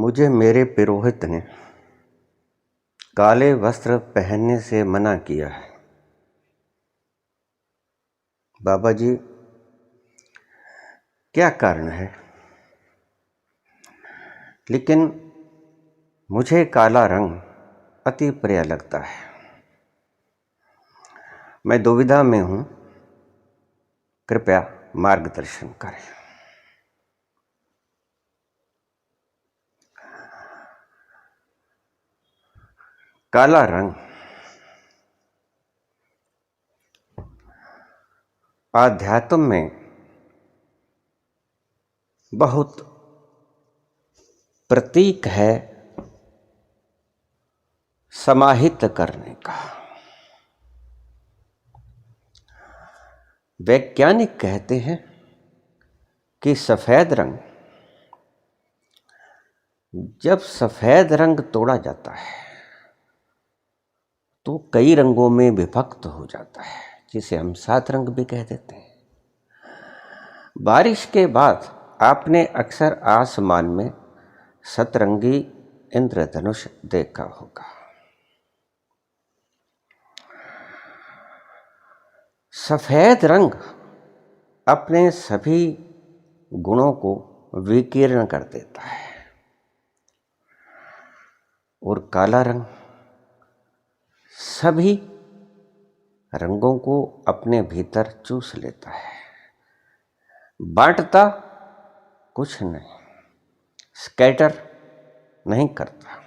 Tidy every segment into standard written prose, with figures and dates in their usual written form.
मुझे मेरे पुरोहित ने काले वस्त्र पहनने से मना किया है। बाबा जी, क्या कारण है? लेकिन मुझे काला रंग अति प्रिय लगता है। मैं दुविधा में हूं, कृपया मार्गदर्शन करें। काला रंग आध्यात्म में बहुत प्रतीक है समाहित करने का। वैज्ञानिक कहते हैं कि सफेद रंग, जब सफेद रंग तोड़ा जाता है तो कई रंगों में विभक्त हो जाता है, जिसे हम 7 रंग भी कह देते हैं। बारिश के बाद आपने अक्सर आसमान में सतरंगी इंद्रधनुष देखा होगा। सफेद रंग अपने सभी गुणों को विकीर्ण कर देता है और काला रंग सभी रंगों को अपने भीतर चूस लेता है, बांटता कुछ नहीं, स्कैटर नहीं करता,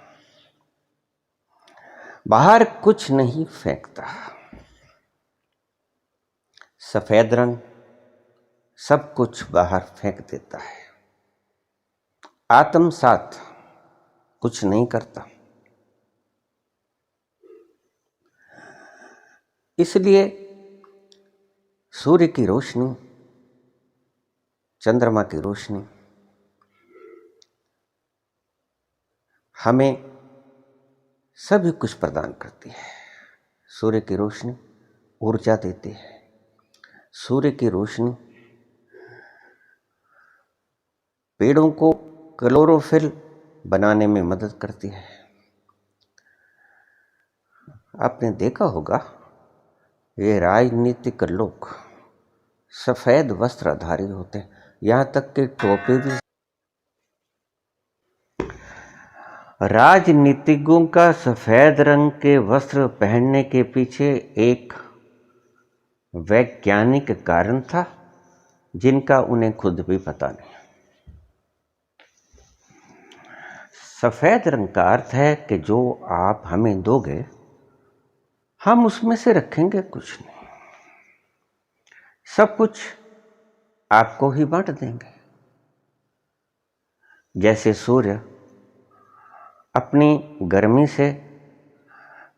बाहर कुछ नहीं फेंकता। सफेद रंग सब कुछ बाहर फेंक देता है, आत्मसात कुछ नहीं करता। इसलिए सूर्य की रोशनी, चंद्रमा की रोशनी हमें सभी कुछ प्रदान करती है। सूर्य की रोशनी ऊर्जा देती है। सूर्य की रोशनी पेड़ों को क्लोरोफिल बनाने में मदद करती है। आपने देखा होगा, ये राजनीतिक लोग सफेद वस्त्रधारी होते हैं, यहां तक कि टोपी भी। राजनीतिज्ञों का सफेद रंग के वस्त्र पहनने के पीछे एक वैज्ञानिक कारण था, जिनका उन्हें खुद भी पता नहीं। सफेद रंग का अर्थ है कि जो आप हमें दोगे, हम उसमें से रखेंगे कुछ नहीं, सब कुछ आपको ही बांट देंगे। जैसे सूर्य अपनी गर्मी से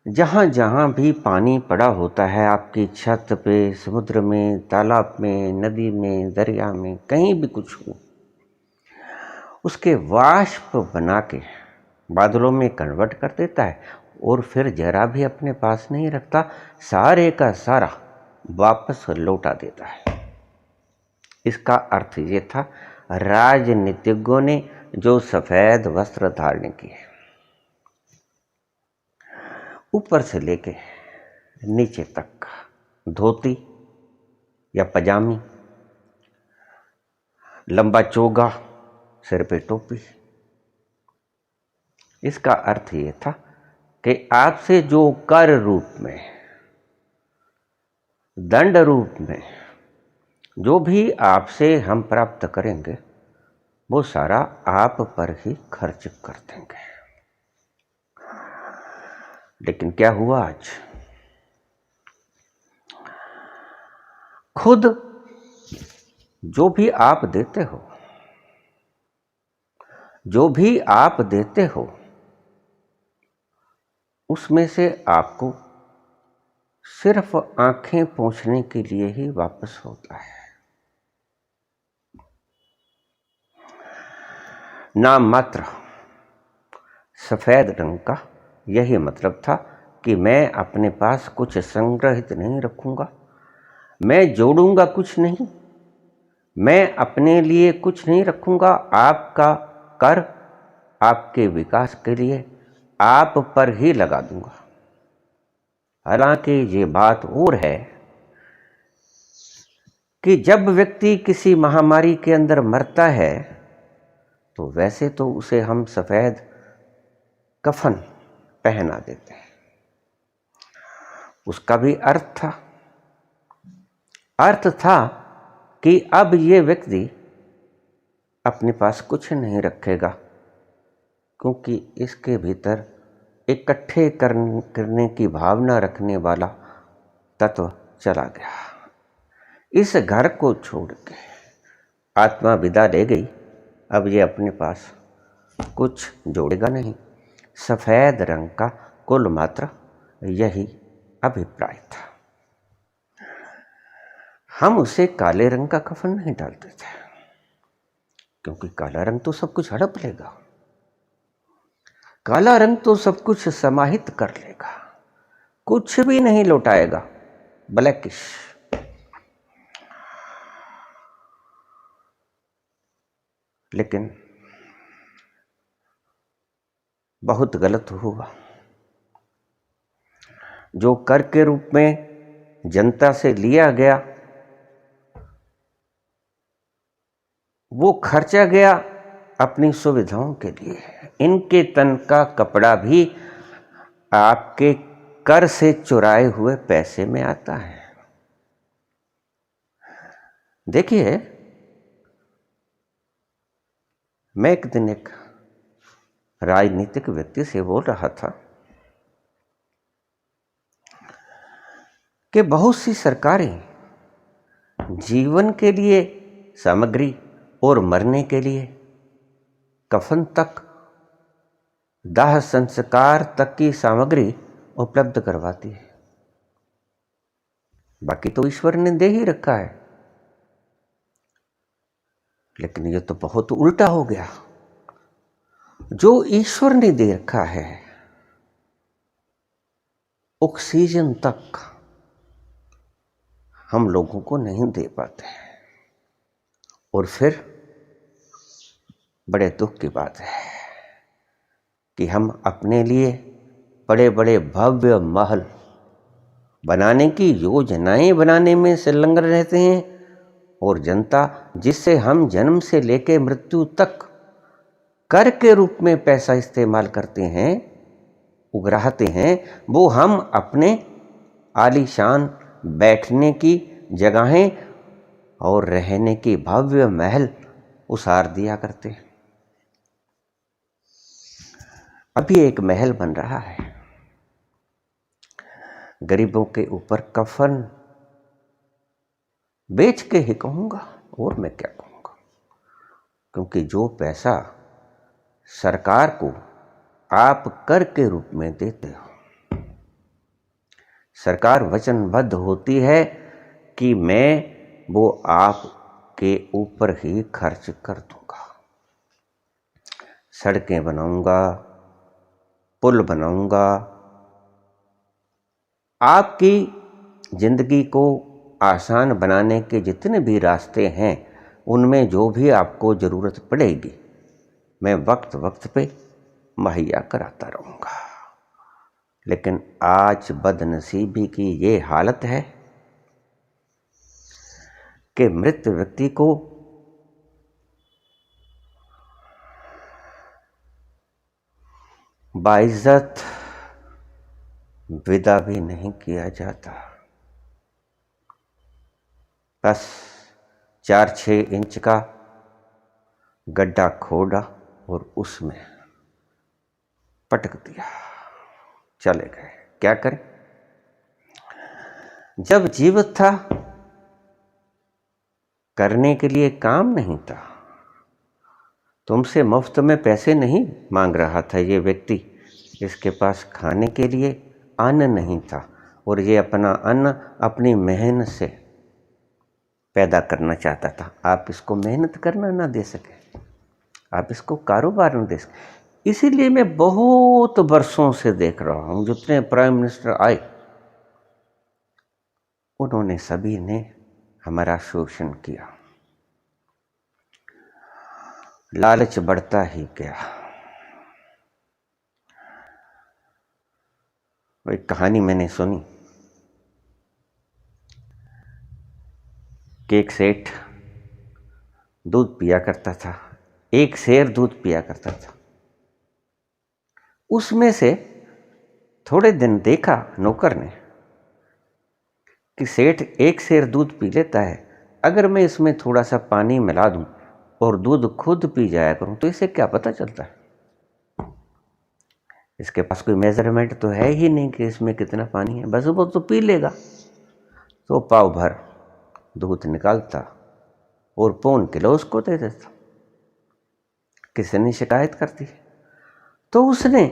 जहां जहां भी पानी पड़ा होता है, आपकी छत पे, समुद्र में, तालाब में, नदी में, दरिया में, कहीं भी कुछ हो, उसके वाष्प बना के बादलों में कन्वर्ट कर देता है और फिर जरा भी अपने पास नहीं रखता, सारे का सारा वापस लौटा देता है। इसका अर्थ ये था, राजनीतिज्ञों ने जो सफेद वस्त्र धारण किए, ऊपर से लेके नीचे तक धोती या पजामी, लंबा चोगा, सिर पे टोपी, इसका अर्थ ये था कि आपसे जो कर रूप में, दंड रूप में जो भी आपसे हम प्राप्त करेंगे, वो सारा आप पर ही खर्च कर देंगे। लेकिन क्या हुआ आज? खुद जो भी आप देते हो, जो भी आप देते हो, उसमें से आपको सिर्फ आंखें पोंछने के लिए ही वापस होता है। नाम मात्र सफेद रंग का यही मतलब था कि मैं अपने पास कुछ संग्रहित नहीं रखूंगा, मैं जोड़ूंगा कुछ नहीं, मैं अपने लिए कुछ नहीं रखूंगा। आपका कर आपके विकास के लिए आप पर ही लगा दूंगा। हालांकि ये बात और है कि जब व्यक्ति किसी महामारी के अंदर मरता है तो वैसे तो उसे हम सफ़ेद कफन पहना देते हैं। उसका भी अर्थ था कि अब ये व्यक्ति अपने पास कुछ नहीं रखेगा, क्योंकि इसके भीतर इकट्ठे करने की भावना रखने वाला तत्व चला गया। इस घर को छोड़ के आत्मा विदा ले गई। अब ये अपने पास कुछ जोड़ेगा नहीं। सफ़ेद रंग का कुल मात्र यही अभिप्राय था। हम उसे काले रंग का कफन नहीं डालते थे, क्योंकि काला रंग तो सब कुछ हड़प लेगा, काला रंग तो सब कुछ समाहित कर लेगा, कुछ भी नहीं लौटाएगा, ब्लैकिश। लेकिन बहुत गलत हुआ। जो कर के रूप में जनता से लिया गया वो खर्चा गया अपनी सुविधाओं के लिए। इनके तन का कपड़ा भी आपके कर से चुराए हुए पैसे में आता है। देखिए, मैं एक दिन एक राजनीतिक व्यक्ति से बोल रहा था कि बहुत सी सरकारें जीवन के लिए सामग्री और मरने के लिए कफन तक, दाह संस्कार तक की सामग्री उपलब्ध करवाती है। बाकी तो ईश्वर ने दे ही रखा है। लेकिन ये तो बहुत उल्टा हो गया। जो ईश्वर ने दे रखा है, ऑक्सीजन तक हम लोगों को नहीं दे पाते। और फिर बड़े दुख की बात है कि हम अपने लिए बड़े बड़े भव्य महल बनाने की योजनाएं बनाने में संलग्न रहते हैं, और जनता जिससे हम जन्म से लेकर मृत्यु तक कर के रूप में पैसा इस्तेमाल करते हैं, उगराहते हैं, वो हम अपने आलीशान बैठने की जगहें और रहने की भव्य महल उसार दिया करते हैं। अभी एक महल बन रहा है, गरीबों के ऊपर कफन बेच के ही कहूंगा, और मैं क्या कहूंगा, क्योंकि जो पैसा सरकार को आप कर के रूप में देते हो, सरकार वचनबद्ध होती है कि मैं वो आपके ऊपर ही खर्च कर दूंगा। सड़कें बनाऊंगा, पुल बनाऊंगा, आपकी जिंदगी को आसान बनाने के जितने भी रास्ते हैं, उनमें जो भी आपको ज़रूरत पड़ेगी मैं वक्त वक्त पे मुहैया कराता रहूँगा। लेकिन आज बदनसीबी की ये हालत है कि मृत व्यक्ति को बाइज्जत विदा भी नहीं किया जाता। बस 4-6 इंच का गड्ढा खोदा और उसमें पटक दिया, चले गए। क्या करें? जब जीवित था करने के लिए काम नहीं था, तुमसे मुफ्त में पैसे नहीं मांग रहा था ये व्यक्ति, इसके पास खाने के लिए अन्न नहीं था, और ये अपना अन्न अपनी मेहनत से पैदा करना चाहता था। आप इसको मेहनत करना ना दे सके, आप इसको कारोबार न दे सके। इसीलिए मैं बहुत वर्षों से देख रहा हूँ, जितने प्राइम मिनिस्टर आए उन्होंने सभी ने हमारा शोषण किया। लालच बढ़ता ही गया, वो एक कहानी मैंने सुनी कि एक सेठ दूध पिया करता था, एक शेर दूध पिया करता था। उसमें से थोड़े दिन देखा नौकर ने कि सेठ एक शेर दूध पी लेता है, अगर मैं इसमें थोड़ा सा पानी मिला दूं और दूध खुद पी जाया करूं तो इसे क्या पता चलता है। इसके पास कोई मेजरमेंट तो है ही नहीं कि इसमें कितना पानी है, बस वो तो पी लेगा। तो पाव भर दूध निकालता और पौन किलो उसको दे देता। किसी ने शिकायत कर दी तो उसने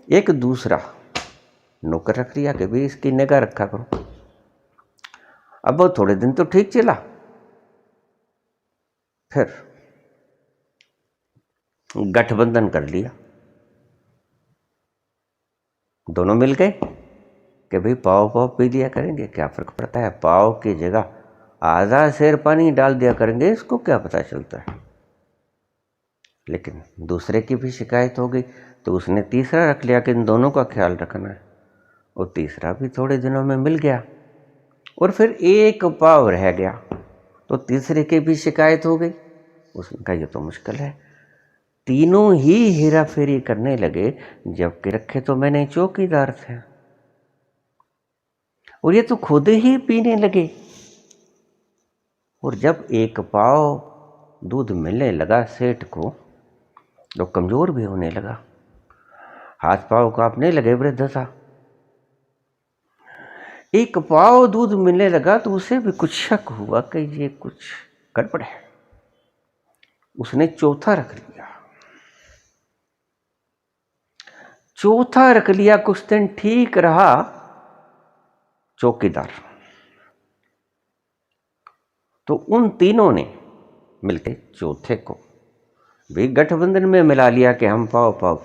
एक दूसरा नौकर रख लिया कि भाई इसकी निगाह रखा करो। अब वो थोड़े दिन तो ठीक चला, फिर गठबंधन कर लिया। दोनों मिल गए कि भाई पाव पाव पी लिया करेंगे, क्या फर्क पड़ता है, पाव की जगह आधा शेर पानी डाल दिया करेंगे, इसको क्या पता चलता है। लेकिन दूसरे की भी शिकायत हो गई तो उसने तीसरा रख लिया कि इन दोनों का ख्याल रखना है। और तीसरा भी थोड़े दिनों में मिल गया और फिर एक पाव रह गया तो तीसरे की भी शिकायत हो गई। उसने कहा ये तो मुश्किल है। तीनों ही हेरा फेरी करने लगे, जबकि रखे तो मैंने चौकीदार थे, और ये तो खुद ही पीने लगे। और जब एक पाव दूध मिलने लगा सेठ को तो कमजोर भी होने लगा, हाथ पाव कांपने लगे, वृद्ध था। एक पाव दूध मिलने लगा तो उसे भी कुछ शक हुआ कि ये कुछ गड़बड़ है। उसने चौथा रख लिया। कुछ दिन ठीक रहा चौकीदार। तो उन तीनों ने मिलकर चौथे को भी गठबंधन में मिला लिया कि हम पाव पाव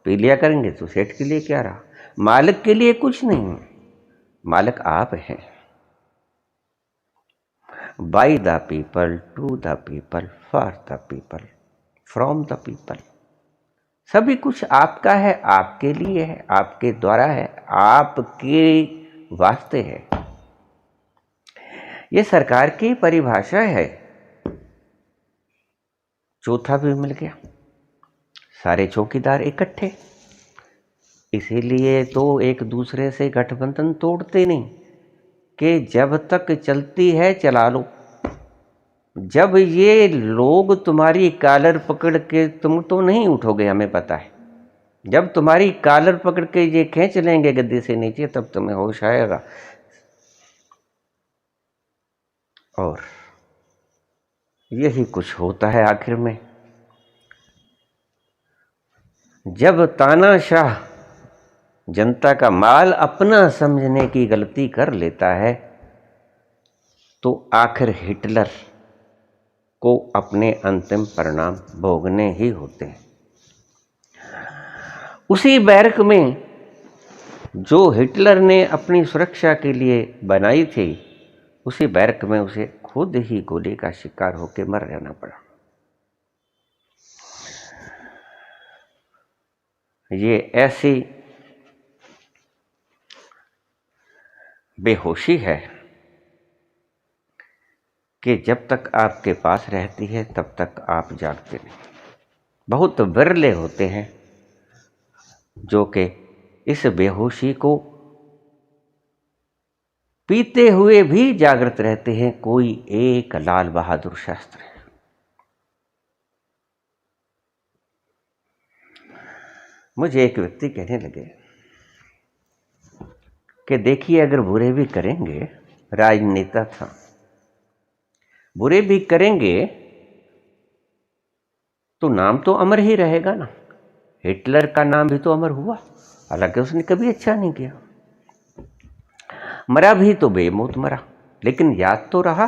पी लिया करेंगे। तो सेठ के लिए क्या रहा, मालिक के लिए कुछ नहीं, मालिक आप हैं। By the people, to the people, for the people, from the people. सभी कुछ आपका है, आपके लिए है, आपके द्वारा है, आपके वास्ते है। ये सरकार की परिभाषा है। चौथा भी मिल गया, सारे चौकीदार इकट्ठे। इसीलिए तो एक दूसरे से गठबंधन तोड़ते नहीं कि जब तक चलती है चला लो। जब ये लोग तुम्हारी कॉलर पकड़ के, तुम तो नहीं उठोगे, हमें पता है। जब तुम्हारी कॉलर पकड़ के ये खींच लेंगे गद्दी से नीचे, तब तुम्हें होश आएगा। और यही कुछ होता है आखिर में। जब तानाशाह जनता का माल अपना समझने की गलती कर लेता है तो आखिर हिटलर को अपने अंतिम परिणाम भोगने ही होते हैं। उसी बैरक में जो हिटलर ने अपनी सुरक्षा के लिए बनाई थी, उसी बैरक में उसे खुद ही गोली का शिकार होकर मर जाना पड़ा। ये ऐसी बेहोशी है कि जब तक आपके पास रहती है तब तक आप जागते नहीं। बहुत विरले होते हैं जो कि इस बेहोशी को पीते हुए भी जागृत रहते हैं। कोई एक लाल बहादुर शास्त्री। मुझे एक व्यक्ति कहने लगे कि देखिए, अगर बुरे भी करेंगे, राजनेता था, बुरे भी करेंगे तो नाम तो अमर ही रहेगा ना। हिटलर का नाम भी तो अमर हुआ, हालांकि उसने कभी अच्छा नहीं किया। मरा भी तो बेमौत मरा, लेकिन याद तो रहा।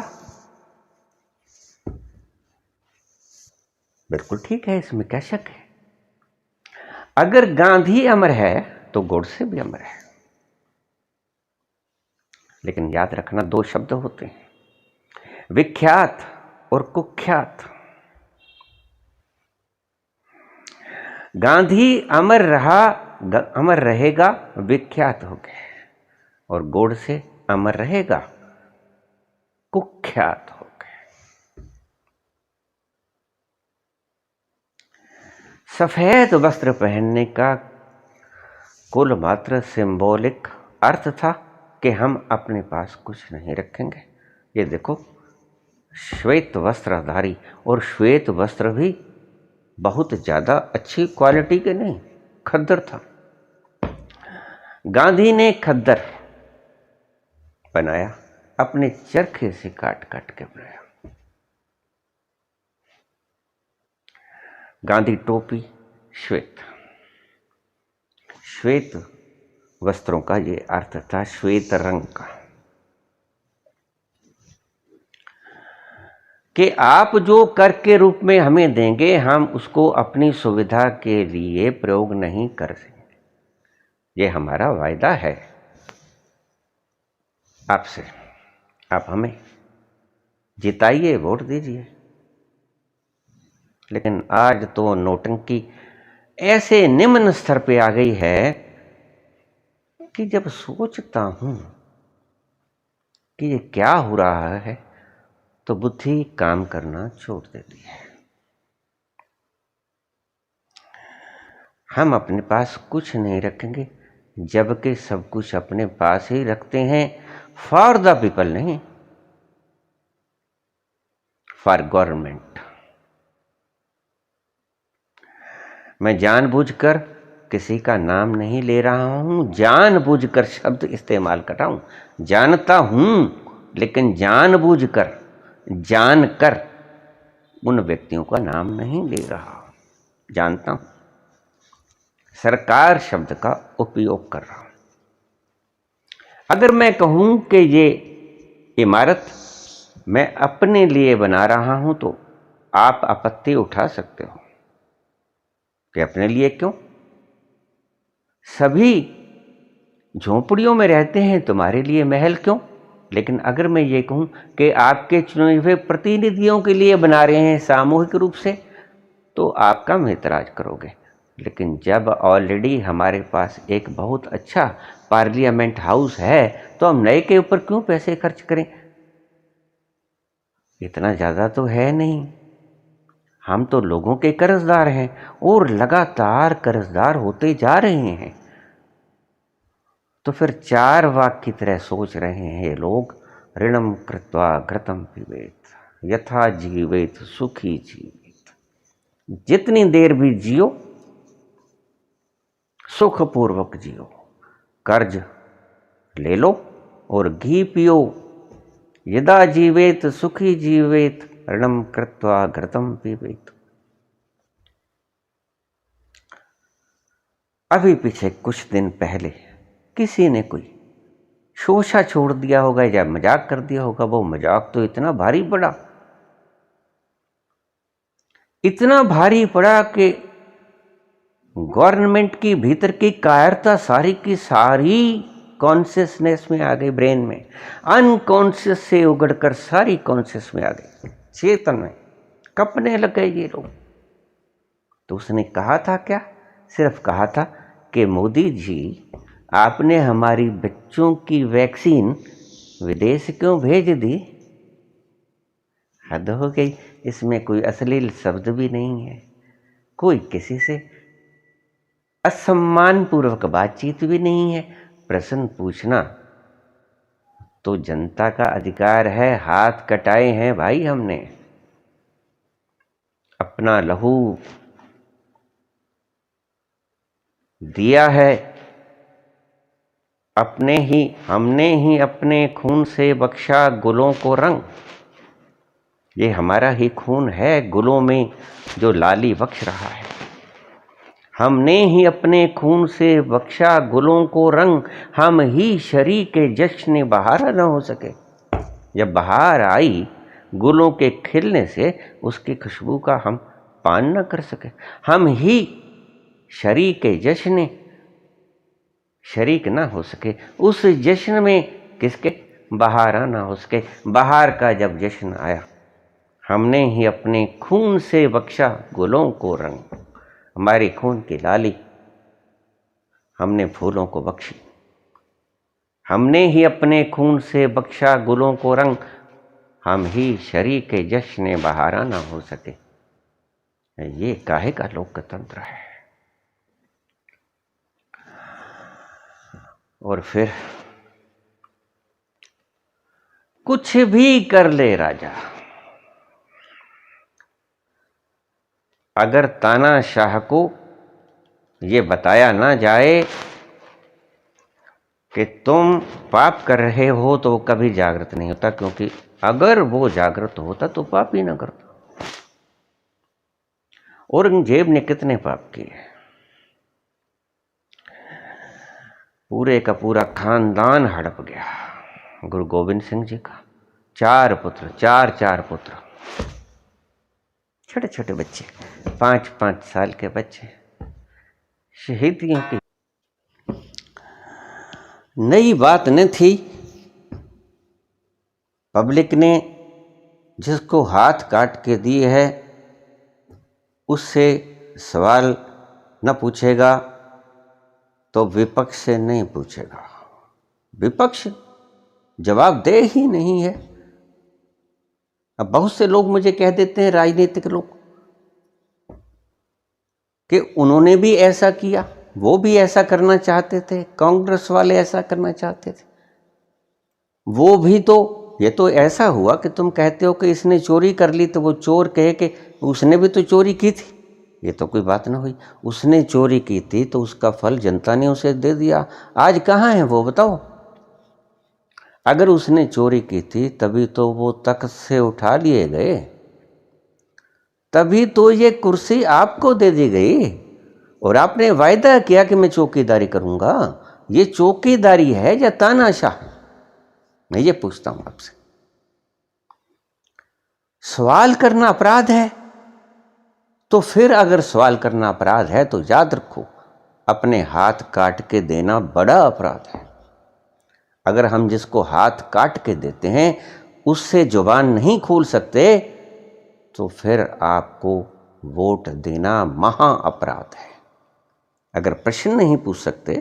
बिल्कुल ठीक है, इसमें क्या शक है। अगर गांधी अमर है तो गोडसे भी अमर है। लेकिन याद रखना, दो शब्द होते हैं, विख्यात और कुख्यात। गांधी अमर रहा अमर रहेगा विख्यात हो गए, और गुड़ से अमर रहेगा कुख्यात हो गए। सफेद वस्त्र पहनने का कुल मात्र सिंबॉलिक अर्थ था कि हम अपने पास कुछ नहीं रखेंगे। ये देखो, श्वेत वस्त्रधारी, और श्वेत वस्त्र भी बहुत ज़्यादा अच्छी क्वालिटी के नहीं, खद्दर था। गांधी ने खद्दर बनाया, अपने चरखे से काट काट के बनाया। गांधी टोपी श्वेत, श्वेत वस्त्रों का ये अर्थ था, श्वेत रंग का, कि आप जो कर के रूप में हमें देंगे हम उसको अपनी सुविधा के लिए प्रयोग नहीं कर सकेंगे। ये हमारा वायदा है आपसे, आप हमें जिताइए, वोट दीजिए। लेकिन आज तो नोटंकी ऐसे निम्न स्तर पे आ गई है कि जब सोचता हूं कि ये क्या हो रहा है तो बुद्धि काम करना छोड़ देती है। हम अपने पास कुछ नहीं रखेंगे, जबकि सब कुछ अपने पास ही रखते हैं, फॉर द पीपल नहीं, फॉर गवर्नमेंट। मैं जानबूझकर किसी का नाम नहीं ले रहा हूं, जानबूझकर शब्द इस्तेमाल कर रहा हूं। जानता हूं, लेकिन जानबूझकर, जानकर उन व्यक्तियों का नाम नहीं ले रहा हूं। जानता हूं, सरकार शब्द का उपयोग कर रहा हूं। अगर मैं कहूं कि ये इमारत मैं अपने लिए बना रहा हूं तो आप आपत्ति उठा सकते हो कि अपने लिए क्यों, सभी झोंपड़ियों में रहते हैं, तुम्हारे लिए महल क्यों। लेकिन अगर मैं ये कहूं कि आपके चुने हुए प्रतिनिधियों के लिए बना रहे हैं सामूहिक रूप से, तो आप कम ऐतराज करोगे। लेकिन जब ऑलरेडी हमारे पास एक बहुत अच्छा पार्लियामेंट हाउस है तो हम नए के ऊपर क्यों पैसे खर्च करें। इतना ज़्यादा तो है नहीं, हम तो लोगों के कर्जदार हैं और लगातार कर्जदार होते जा रहे हैं। तो फिर चार वाक की तरह सोच रहे हैं ये लोग, ऋणम कृत्वा घृतम पिबेत यथा जीवेत सुखी जीवेत। जितनी देर भी जियो सुखपूर्वक जियो, कर्ज ले लो और घी पियो, यदा जीवेत सुखी जीवेत ऋणम कृत्वा घृतम पिबेत। अभी पीछे कुछ दिन पहले किसी ने कोई शोषा छोड़ दिया होगा या मजाक कर दिया होगा, वो मजाक तो इतना भारी पड़ा, इतना भारी पड़ा कि गवर्नमेंट की भीतर की कायरता सारी की सारी कॉन्शियसनेस में आ गई, ब्रेन में, अनकॉन्शियस से उगड़कर सारी कॉन्शियस में आ गई, चेतन में कपने लग गए ये लोग। तो उसने कहा था क्या, सिर्फ कहा था कि मोदी जी आपने हमारी बच्चों की वैक्सीन विदेश क्यों भेज दी। हद हो गई, इसमें कोई अश्लील शब्द भी नहीं है, कोई किसी से असम्मानपूर्वक बातचीत भी नहीं है। प्रश्न पूछना तो जनता का अधिकार है, हाथ कटाए हैं भाई हमने, अपना लहू दिया है, हमने ही अपने खून से बख्शा गुलों को रंग। ये हमारा ही खून है गुलों में जो लाली बख्श रहा है, हमने ही अपने खून से बख्शा गुलों को रंग, हम ही शरीक जश्न बहार न हो सके। जब बहार आई गुलों के खिलने से उसकी खुशबू का हम पान न कर सके, हम ही शरीक जश्न शरीक ना हो सके, उस जश्न में किसके, बहार ना हो सके। बहार का जब जश्न आया, हमने ही अपने खून से बख्शा गुलों को रंग, हमारे खून की लाली हमने फूलों को बख्शी, हमने ही अपने खून से बख्शा गुलों को रंग, हम ही शरीके जश्न बहारा ना हो सके। ये काहे का लोकतंत्र है। और फिर कुछ भी कर ले राजा, अगर तानाशाह को ये बताया ना जाए कि तुम पाप कर रहे हो, तो वो कभी जागृत नहीं होता, क्योंकि अगर वो जागृत होता तो पाप ही ना करता। औरंगजेब ने कितने पाप किए, पूरे का पूरा खानदान हड़प गया। गुरु गोविंद सिंह जी का 4 पुत्र, 4 पुत्र, छोटे छोटे बच्चे, 5 साल के बच्चे, शहीदियों की नई बात न थी। पब्लिक ने जिसको हाथ काट के दिए है उससे सवाल न पूछेगा तो विपक्ष से नहीं पूछेगा। विपक्ष जवाबदेह ही नहीं है। अब बहुत से लोग मुझे कह देते हैं, राजनीतिक लोग, कि उन्होंने भी ऐसा किया, वो भी ऐसा करना चाहते थे, कांग्रेस वाले ऐसा करना चाहते थे, वो भी तो, ये तो ऐसा हुआ कि तुम कहते हो कि इसने चोरी कर ली तो वो चोर कहे कि उसने भी तो चोरी की थी। ये तो कोई बात ना हुई। उसने चोरी की थी तो उसका फल जनता ने उसे दे दिया। आज कहाँ है वो, बताओ। अगर उसने चोरी की थी तभी तो वो तख्त से उठा लिए गए, तभी तो ये कुर्सी आपको दे दी गई, और आपने वायदा किया कि मैं चौकीदारी करूंगा। ये चौकीदारी है या तानाशाह? मैं ये पूछता हूं आपसे। सवाल करना अपराध है, तो फिर अगर सवाल करना अपराध है तो याद रखो, अपने हाथ काट के देना बड़ा अपराध है। अगर हम जिसको हाथ काट के देते हैं उससे जुबान नहीं खोल सकते तो फिर आपको वोट देना महा अपराध है। अगर प्रश्न नहीं पूछ सकते,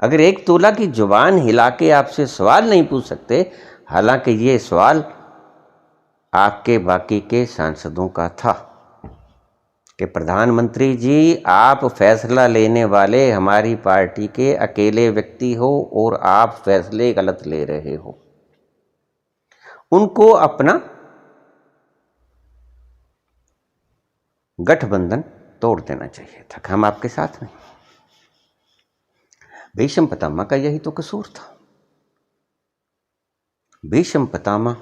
अगर 1 तोला की जुबान हिला के आपसे सवाल नहीं पूछ सकते, हालांकि ये सवाल आपके बाकी के सांसदों का था कि प्रधानमंत्री जी, आप फैसला लेने वाले हमारी पार्टी के अकेले व्यक्ति हो और आप फैसले गलत ले रहे हो। उनको अपना गठबंधन तोड़ देना चाहिए था कि हम आपके साथ नहीं। भीष्म पितामह का यही तो कसूर था। भीष्म पितामह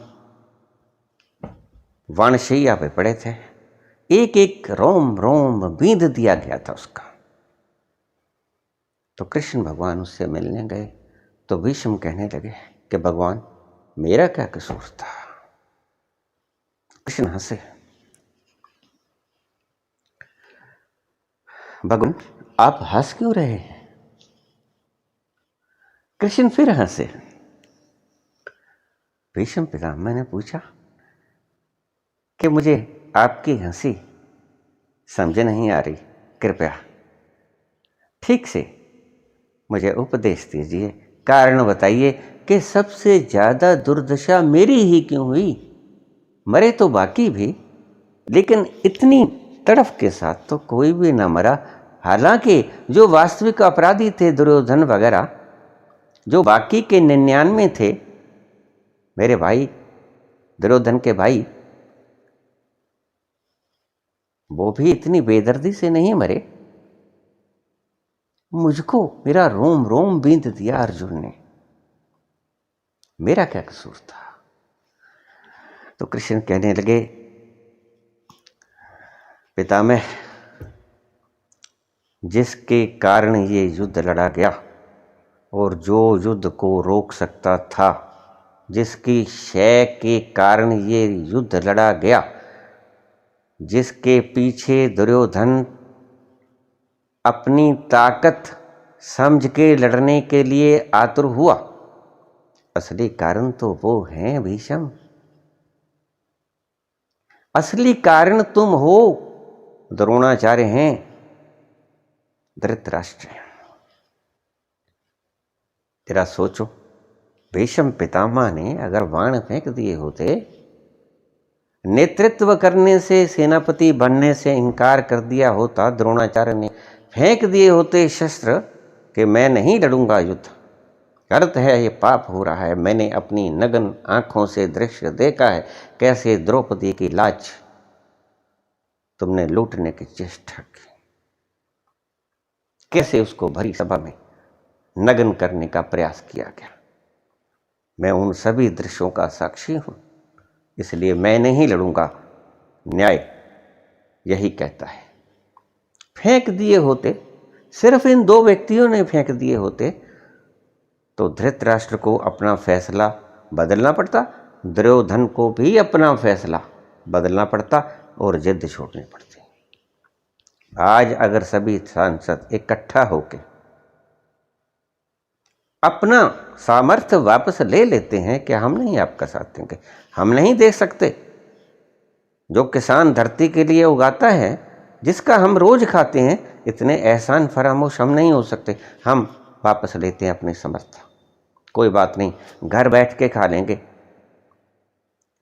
वानशैया पे पड़े थे, एक एक रोम रोम बींध दिया गया था उसका। तो कृष्ण भगवान उससे मिलने गए तो भीष्म कहने लगे कि भगवान, मेरा क्या कसूर था? कृष्ण हंसे। भगवान, आप हंस क्यों रहे हैं? कृष्ण फिर हंसे। भीष्म पितामह ने पूछा कि मुझे आपकी हंसी समझ नहीं आ रही, कृपया ठीक से मुझे उपदेश दीजिए, कारण बताइए कि सबसे ज्यादा दुर्दशा मेरी ही क्यों हुई? मरे तो बाकी भी, लेकिन इतनी तड़फ के साथ तो कोई भी ना मरा। हालांकि जो वास्तविक अपराधी थे दुर्योधन वगैरह, जो बाकी के 99 थे, मेरे भाई दुर्योधन के भाई, वो भी इतनी बेदर्दी से नहीं मरे। मुझको मेरा रोम रोम बींध दिया अर्जुन ने, मेरा क्या कसूर था? तो कृष्ण कहने लगे, पितामह, जिसके कारण ये युद्ध लड़ा गया और जो युद्ध को रोक सकता था, जिसकी शय के कारण ये युद्ध लड़ा गया, जिसके पीछे दुर्योधन अपनी ताकत समझ के लड़ने के लिए आतुर हुआ, असली कारण तो वो हैं भीष्म। असली कारण तुम हो, द्रोणाचार्य हैं, धृतराष्ट्र। जरा सोचो, भीष्म पितामह ने अगर बाण फेंक दिए होते, नेतृत्व करने से, सेनापति बनने से इनकार कर दिया होता, द्रोणाचार्य ने फेंक दिए होते शस्त्र कि मैं नहीं लड़ूंगा युद्ध, गलत है, ये पाप हो रहा है, मैंने अपनी नग्न आंखों से दृश्य देखा है कैसे द्रौपदी की लाज तुमने लूटने की चेष्टा की, कैसे उसको भरी सभा में नग्न करने का प्रयास किया गया। मैं उन सभी दृश्यों का साक्षी हूं, इसलिए मैं नहीं लड़ूंगा, न्याय यही कहता है। फेंक दिए होते, सिर्फ इन दो व्यक्तियों ने फेंक दिए होते तो धृतराष्ट्र को अपना फैसला बदलना पड़ता, दुर्योधन को भी अपना फैसला बदलना पड़ता और जिद छोड़नी पड़ती। आज अगर सभी सांसद इकट्ठा होकर अपना सामर्थ्य वापस ले लेते हैं कि हम नहीं आपका साथ देंगे, हम नहीं दे सकते, जो किसान धरती के लिए उगाता है, जिसका हम रोज खाते हैं, इतने एहसान फरामोश हम नहीं हो सकते, हम वापस लेते हैं अपने समर्थ। कोई बात नहीं, घर बैठ के खा लेंगे,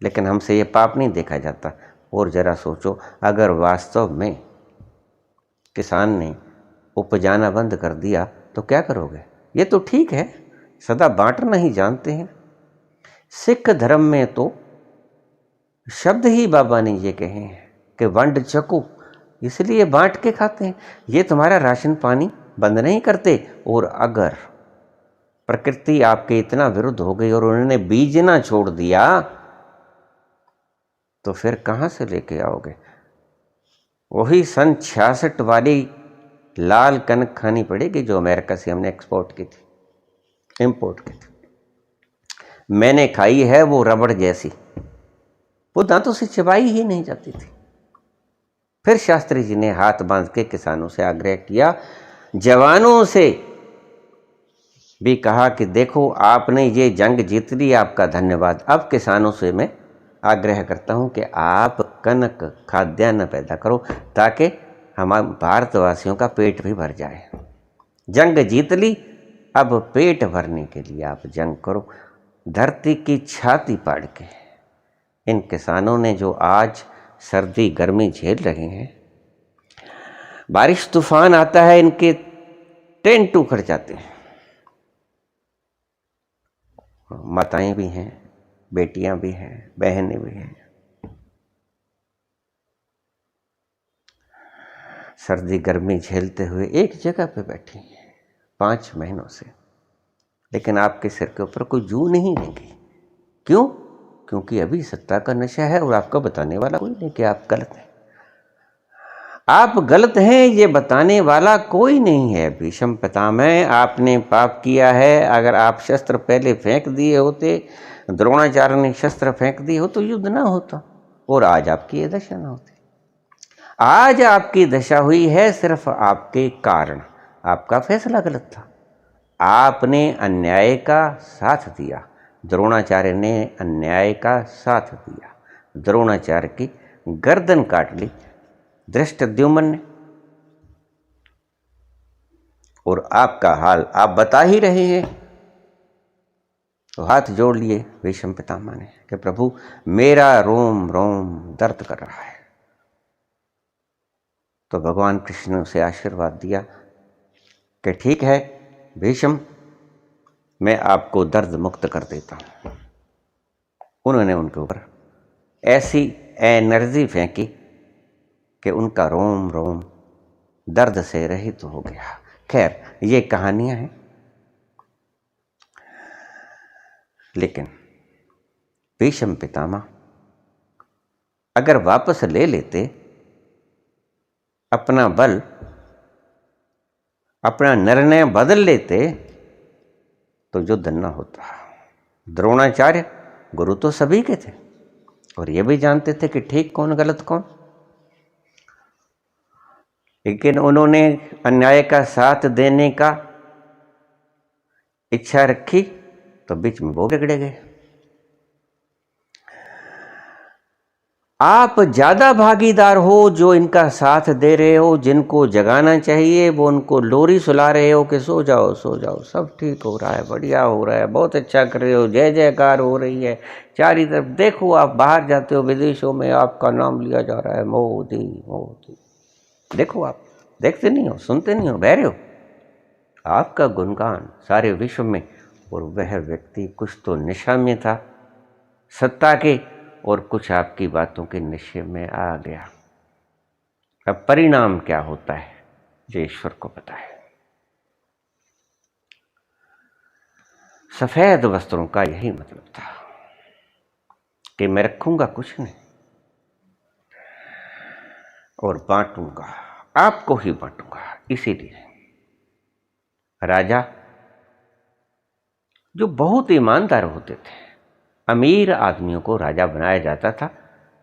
लेकिन हमसे ये पाप नहीं देखा जाता। और जरा सोचो, अगर वास्तव में किसान ने उपजाना बंद कर दिया तो क्या करोगे? ये तो ठीक है, सदा बांटना ही जानते हैं। सिख धर्म में तो शब्द ही बाबा ने ये कहे हैं कि वंड चको, इसलिए बांट के खाते हैं। ये तुम्हारा राशन पानी बंद नहीं करते। और अगर प्रकृति आपके इतना विरुद्ध हो गई और उन्होंने बीजना छोड़ दिया तो फिर कहाँ से लेके आओगे? वही सन 66 वाली लाल कनक खानी पड़ेगी जो अमेरिका से हमने इंपोर्ट की थी। मैंने खाई है वो रबड़ जैसी, वो दांतों से चबाई ही नहीं जाती थी। फिर शास्त्री जी ने हाथ बांध के किसानों से आग्रह किया, जवानों से भी कहा कि देखो आपने ये जंग जीत ली, आपका धन्यवाद। अब किसानों से मैं आग्रह करता हूं कि आप कनक खाद्यान्न पैदा करो ताकि हमारे भारतवासियों का पेट भी भर जाए। जंग जीत ली, अब पेट भरने के लिए आप जंग करो। धरती की छाती पाड़ के इन किसानों ने जो आज सर्दी गर्मी झेल रहे हैं, बारिश तूफान आता है, इनके टेंट उखड़ जाते हैं। माताएं भी हैं, बेटियां भी हैं, बहनें भी हैं। सर्दी गर्मी झेलते हुए एक जगह पे बैठी हैं 5 महीनों से, लेकिन आपके सिर के ऊपर कोई जू नहीं लेंगी। क्यों? क्योंकि अभी सत्ता का नशा है और आपको बताने वाला कोई नहीं कि आप गलत हैं। आप गलत हैं ये बताने वाला कोई नहीं है। भीष्म पितामह, आपने पाप किया है। अगर आप शस्त्र पहले फेंक दिए होते, द्रोणाचार्य ने शस्त्र फेंक दिए हो तो युद्ध ना होता और आज आपकी ये दशा ना होती। आज आपकी दशा हुई है सिर्फ आपके कारण। आपका फैसला गलत था, आपने अन्याय का साथ दिया। द्रोणाचार्य ने अन्याय का साथ दिया, द्रोणाचार्य की गर्दन काट ली धृष्टद्युम्न ने। और आपका हाल आप बता ही रहे हैं। तो हाथ जोड़ लिए भीष्म पितामह ने कि प्रभु मेरा रोम रोम दर्द कर रहा है। तो भगवान कृष्ण ने उसे आशीर्वाद दिया कि ठीक है भीष्म, मैं आपको दर्द मुक्त कर देता हूं। उन्होंने उनके ऊपर ऐसी एनर्जी फेंकी कि उनका रोम रोम दर्द से रहित हो गया। खैर ये कहानियां हैं, लेकिन भीष्म पितामह अगर वापस ले लेते अपना बल, अपना निर्णय बदल लेते तो युद्ध न होता। द्रोणाचार्य गुरु तो सभी के थे और ये भी जानते थे कि ठीक कौन गलत कौन, लेकिन उन्होंने अन्याय का साथ देने का इच्छा रखी तो बीच में वो बिगड़े गए। आप ज़्यादा भागीदार हो, जो इनका साथ दे रहे हो, जिनको जगाना चाहिए वो उनको लोरी सुला रहे हो कि सो जाओ सो जाओ, सब ठीक हो रहा है, बढ़िया हो रहा है, बहुत अच्छा कर रहे हो, जय जयकार हो रही है चारी तरफ। देखो आप बाहर जाते हो, विदेशों में आपका नाम लिया जा रहा है, मोदी मोदी। देखो आप देखते नहीं हो, सुनते नहीं हो, बहरे हो, आपका गुणगान सारे विश्व में। और वह व्यक्ति कुछ तो नशा में था सत्ता के, और कुछ आपकी बातों के नशे में आ गया। अब परिणाम क्या होता है जो ईश्वर को पता है। सफेद वस्त्रों का यही मतलब था कि मैं रखूंगा कुछ नहीं और बांटूंगा, आपको ही बांटूंगा। इसीलिए राजा जो बहुत ईमानदार होते थे, अमीर आदमियों को राजा बनाया जाता था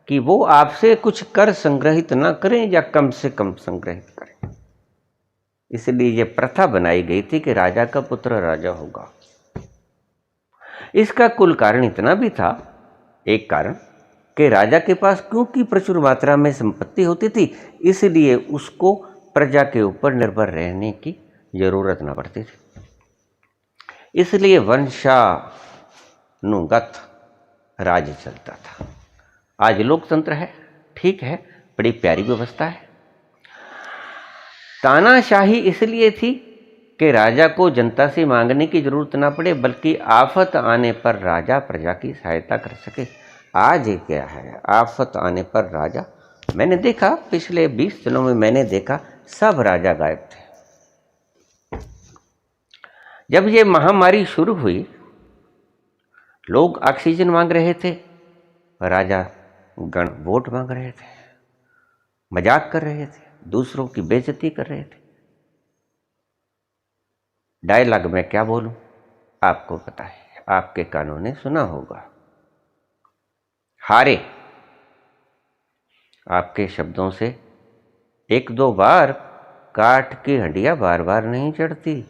कि वो आपसे कुछ कर संग्रहित ना करें या कम से कम संग्रहित करें। इसलिए ये प्रथा बनाई गई थी कि राजा का पुत्र राजा होगा। इसका कुल कारण इतना भी था, एक कारण कि राजा के पास क्योंकि प्रचुर मात्रा में संपत्ति होती थी, इसलिए उसको प्रजा के ऊपर निर्भर रहने की जरूरत न पड़ती थी। इसलिए वंशानुगत राज्य चलता था। आज लोकतंत्र है, ठीक है, बड़ी प्यारी व्यवस्था है। तानाशाही इसलिए थी कि राजा को जनता से मांगने की जरूरत ना पड़े, बल्कि आफत आने पर राजा प्रजा की सहायता कर सके। आज ये क्या है, आफत आने पर राजा, मैंने देखा पिछले 20 दिनों में मैंने देखा सब राजा गायब थे। जब ये महामारी शुरू हुई, लोग ऑक्सीजन मांग रहे थे, राजा गण वोट मांग रहे थे, मजाक कर रहे थे, दूसरों की बेइज्जती कर रहे थे। डायलॉग में क्या बोलूं, आपको पता है, आपके कानों ने सुना होगा। हारे, आपके शब्दों से एक दो बार काठ की हड्डियां बार बार नहीं चढ़ती।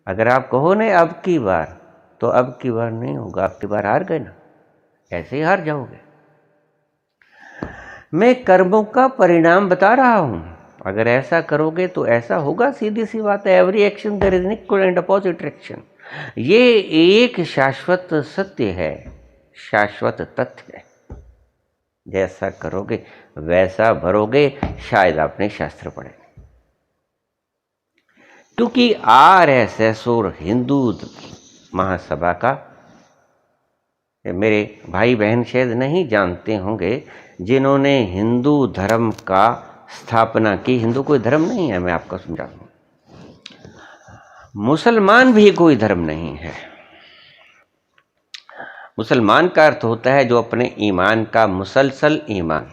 अगर आप कहो ना अब की बार, तो अब की बार नहीं होगा, अब की बार हार गए ना, ऐसे ही हार जाओगे। मैं कर्मों का परिणाम बता रहा हूं, अगर ऐसा करोगे तो ऐसा होगा, सीधी सी बात है। Every action there is equal and opposite reaction, ये एक शाश्वत सत्य है, शाश्वत तथ्य है। जैसा करोगे वैसा भरोगे, शायद आपने शास्त्र पढ़े। क्योंकि आरएसएस और हिंदू महासभा का, मेरे भाई बहन शायद नहीं जानते होंगे, जिन्होंने हिंदू धर्म का स्थापना की। हिंदू कोई धर्म नहीं है, मैं आपको समझा दूं। मुसलमान भी कोई धर्म नहीं है। मुसलमान का अर्थ होता है जो अपने ईमान का मुसलसल ईमान,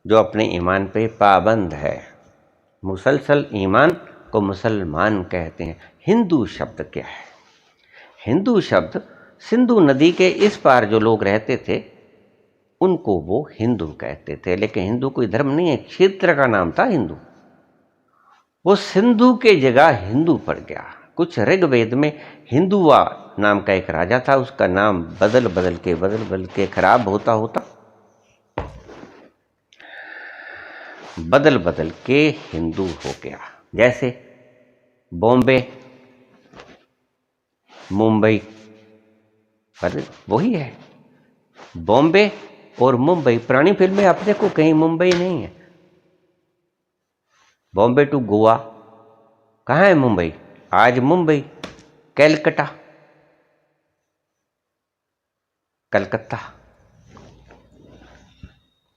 जो अपने ईमान पे पाबंद है। मुसलसल ईमान को मुसलमान कहते हैं। हिंदू शब्द क्या है? हिंदू शब्द सिंधु नदी के इस पार जो लोग रहते थे उनको वो हिंदू कहते थे, लेकिन हिंदू कोई धर्म नहीं है, क्षेत्र का नाम था हिंदू। वो सिंधु के जगह हिंदू पड़ गया। कुछ ऋग्वेद में हिंदुआ नाम का एक राजा था, उसका नाम बदल बदल के खराब होता बदल के हिंदू हो गया। जैसे बॉम्बे, मुंबई, वही है। बॉम्बे और मुंबई, पुरानी फिल्म में आप देखो कहीं मुंबई नहीं है। बॉम्बे टू गोवा, कहाँ है मुंबई? आज मुंबई, कैलकटा, कलकत्ता,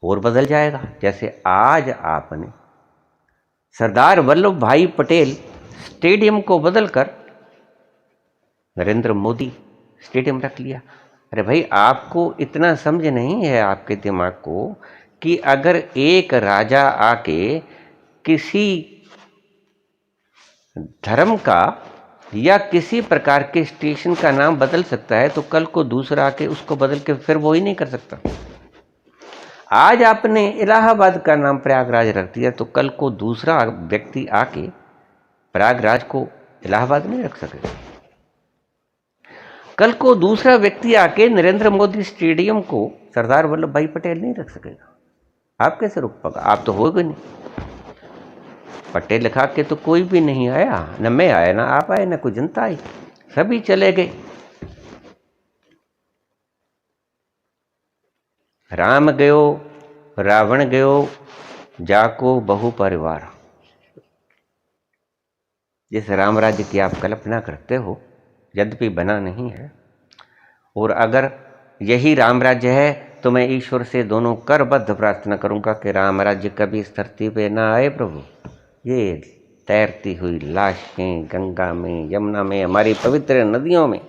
और बदल जाएगा। जैसे आज आपने सरदार वल्लभ भाई पटेल स्टेडियम को बदलकर नरेंद्र मोदी स्टेडियम रख लिया। अरे भाई, आपको इतना समझ नहीं है आपके दिमाग को कि अगर एक राजा आके किसी धर्म का या किसी प्रकार के स्टेशन का नाम बदल सकता है, तो कल को दूसरा आके उसको बदल के फिर वो ही नहीं कर सकता। आज आपने इलाहाबाद का नाम प्रयागराज रख दिया, तो कल को दूसरा व्यक्ति आके प्रयागराज को इलाहाबाद नहीं रख सकेगा। कल को दूसरा व्यक्ति आके नरेंद्र मोदी स्टेडियम को सरदार वल्लभ भाई पटेल नहीं रख सकेगा। आप कैसे रुक पाओगे? आप तो हो भी नहीं। पट्टे लिखा के तो कोई भी नहीं आया, न मैं आया, ना आप आए, ना कोई जनता आई, सभी चले गए। राम गयो रावण गयो जाको बहु परिवार। जिस राम राज्य की आप कल्पना करते हो, यद्यपि बना नहीं है, और अगर यही राम राज्य है तो मैं ईश्वर से दोनों करबद्ध प्रार्थना करूंगा कि राम राज्य कभी इस धरती पे ना आए प्रभु। ये तैरती हुई लाशें गंगा में, यमुना में, हमारी पवित्र नदियों में,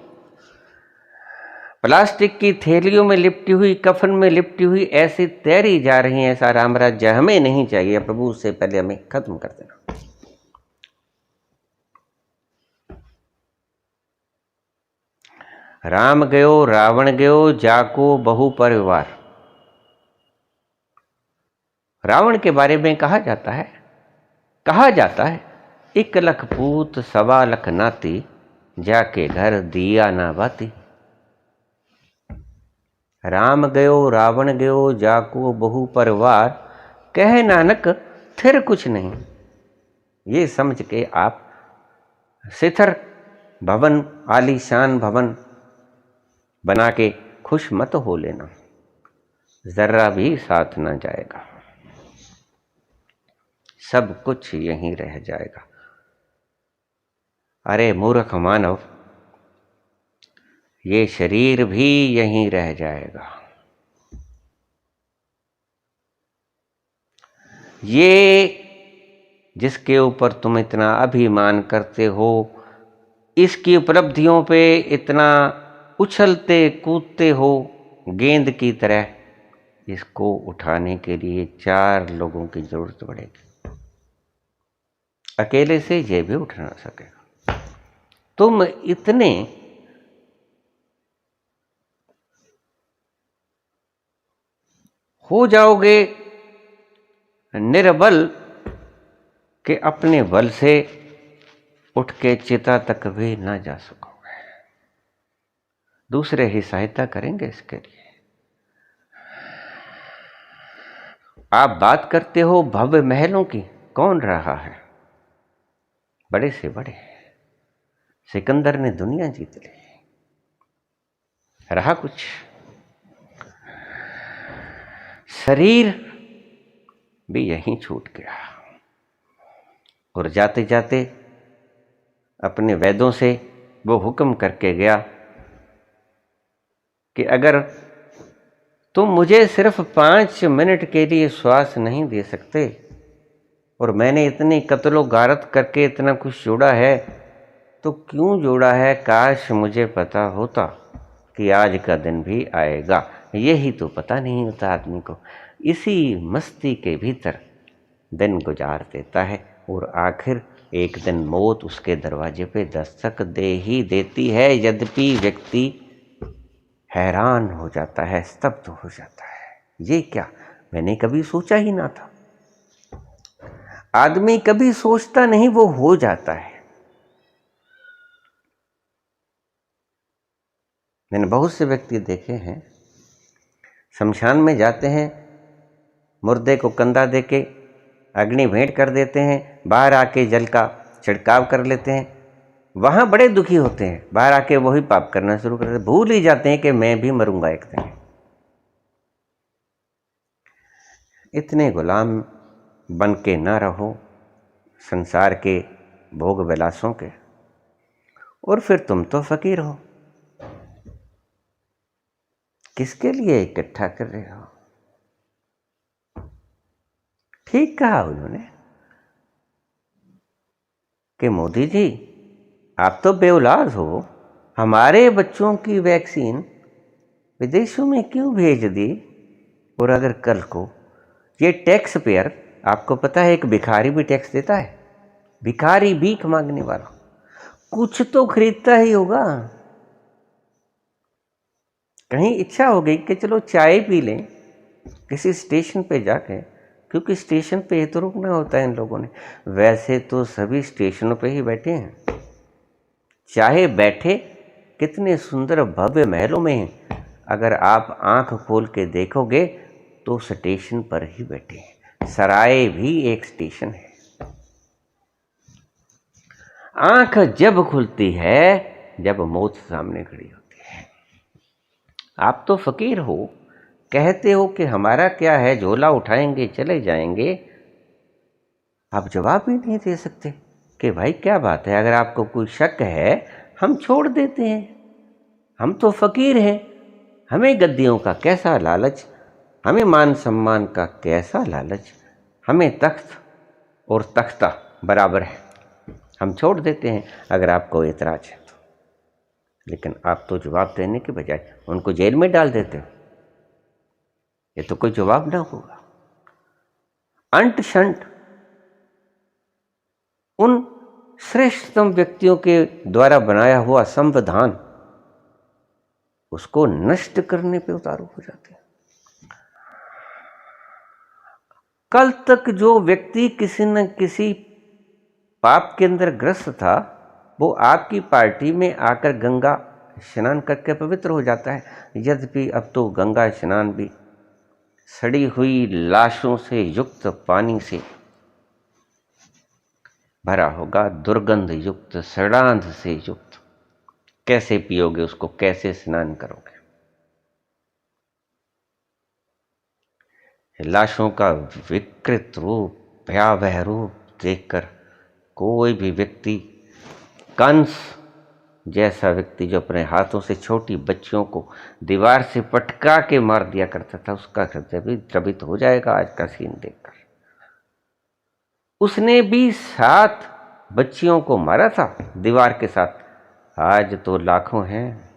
प्लास्टिक की थैलियों में लिपटी हुई, कफन में लिपटी हुई ऐसी तैरी जा रही है। ऐसा राम राज्य हमें नहीं चाहिए प्रभु, उससे पहले हमें खत्म कर देना। राम गयो रावण गयो जाको बहु परिवार। रावण के बारे में कहा जाता है 1 लख पूत 1.25 लख नाती, जाके घर दिया ना बाती। राम गयो रावण गयो जाको बहु परिवार, कहे नानक फिर कुछ नहीं। ये समझ के आप शिथिर भवन, आलीशान भवन बना के खुश मत हो लेना, जरा भी साथ ना जाएगा, सब कुछ यहीं रह जाएगा। अरे मूर्ख मानव, ये शरीर भी यहीं रह जाएगा। ये जिसके ऊपर तुम इतना अभिमान करते हो, इसकी उपलब्धियों पे इतना उछलते कूदते हो गेंद की तरह, इसको उठाने के लिए 4 लोगों की जरूरत पड़ेगी। अकेले से ये भी उठ ना सकेगा। तुम इतने हो जाओगे निर्बल कि अपने बल से उठ के चिता तक भी ना जा सकोगे। दूसरे ही सहायता करेंगे इसके लिए। आप बात करते हो भव्य महलों की, कौन रहा है? बड़े से बड़े सिकंदर ने दुनिया जीत ली, रहा कुछ? शरीर भी यहीं छूट गया, और जाते जाते अपने वेदों से वो हुक्म करके गया कि अगर तुम मुझे सिर्फ 5 मिनट के लिए श्वास नहीं दे सकते, और मैंने इतनी कत्लो गारत करके इतना कुछ जोड़ा है, तो क्यों जोड़ा है? काश मुझे पता होता कि आज का दिन भी आएगा। यही तो पता नहीं होता आदमी को। इसी मस्ती के भीतर दिन गुजार देता है, और आखिर एक दिन मौत उसके दरवाजे पे दस्तक दे ही देती है। यद्यपि व्यक्ति हैरान हो जाता है, स्तब्ध हो जाता है। ये क्या, मैंने कभी सोचा ही ना था। आदमी कभी सोचता नहीं, वो हो जाता है। मैंने बहुत से व्यक्ति देखे हैं, शमशान में जाते हैं, मुर्दे को कंधा देके अग्नि भेंट कर देते हैं, बाहर आके जल का छिड़काव कर लेते हैं, वहां बड़े दुखी होते हैं, बाहर आके वही पाप करना शुरू कर देते हैं, भूल ही जाते हैं कि मैं भी मरूंगा एक दिन। इतने गुलाम बन के ना रहो संसार के भोग विलासों के, और फिर तुम तो फकीर हो, किसके लिए इकट्ठा कर रहे हो? ठीक कहा उन्होंने कि मोदी जी आप तो बेऔलाद हो, हमारे बच्चों की वैक्सीन विदेशों में क्यों भेज दी? और अगर कल को ये टैक्स पेयर, आपको पता है एक भिखारी भी टैक्स देता है, भिखारी भीख मांगने वाला कुछ तो खरीदता ही होगा। कहीं इच्छा हो गई कि चलो चाय पी लें किसी स्टेशन पे जाके, क्योंकि स्टेशन पे ही तो रुकना होता है इन लोगों ने। वैसे तो सभी स्टेशनों पे ही बैठे हैं, चाहे बैठे कितने सुंदर भव्य महलों में हैं। अगर आप आंख खोल के देखोगे तो स्टेशन पर ही बैठे हैं। सराय भी एक स्टेशन है। आंख जब खुलती है जब मौत सामने खड़ी होती है। आप तो फकीर हो, कहते हो कि हमारा क्या है, झोला उठाएंगे चले जाएंगे। आप जवाब भी नहीं दे सकते कि भाई क्या बात है, अगर आपको कोई शक है हम छोड़ देते हैं। हम तो फकीर हैं, हमें गद्दियों का कैसा लालच, हमें मान सम्मान का कैसा लालच, हमें तख्त और तख्ता बराबर है, हम छोड़ देते हैं अगर आपको एतराज है तो। लेकिन आप तो जवाब देने के बजाय उनको जेल में डाल देते हो। ये तो कोई जवाब ना होगा। अंट शंट उन श्रेष्ठतम व्यक्तियों के द्वारा बनाया हुआ संविधान, उसको नष्ट करने पे उतारू हो जाते हैं। कल तक जो व्यक्ति किसी न किसी पाप के अंदर ग्रस्त था, वो आपकी पार्टी में आकर गंगा स्नान करके पवित्र हो जाता है। यद्यपि अब तो गंगा स्नान भी सड़ी हुई लाशों से युक्त पानी से भरा होगा, दुर्गंध युक्त, सड़ांध से युक्त। कैसे पियोगे उसको, कैसे स्नान करोगे? लाशों का विकृत रूप, भयावह रूप देखकर कोई भी व्यक्ति, कंस जैसा व्यक्ति जो अपने हाथों से छोटी बच्चियों को दीवार से पटका के मार दिया करता था, उसका हृदय भी द्रवित हो जाएगा आज का सीन देखकर। उसने भी 7 बच्चियों को मारा था दीवार के साथ, आज तो लाखों हैं।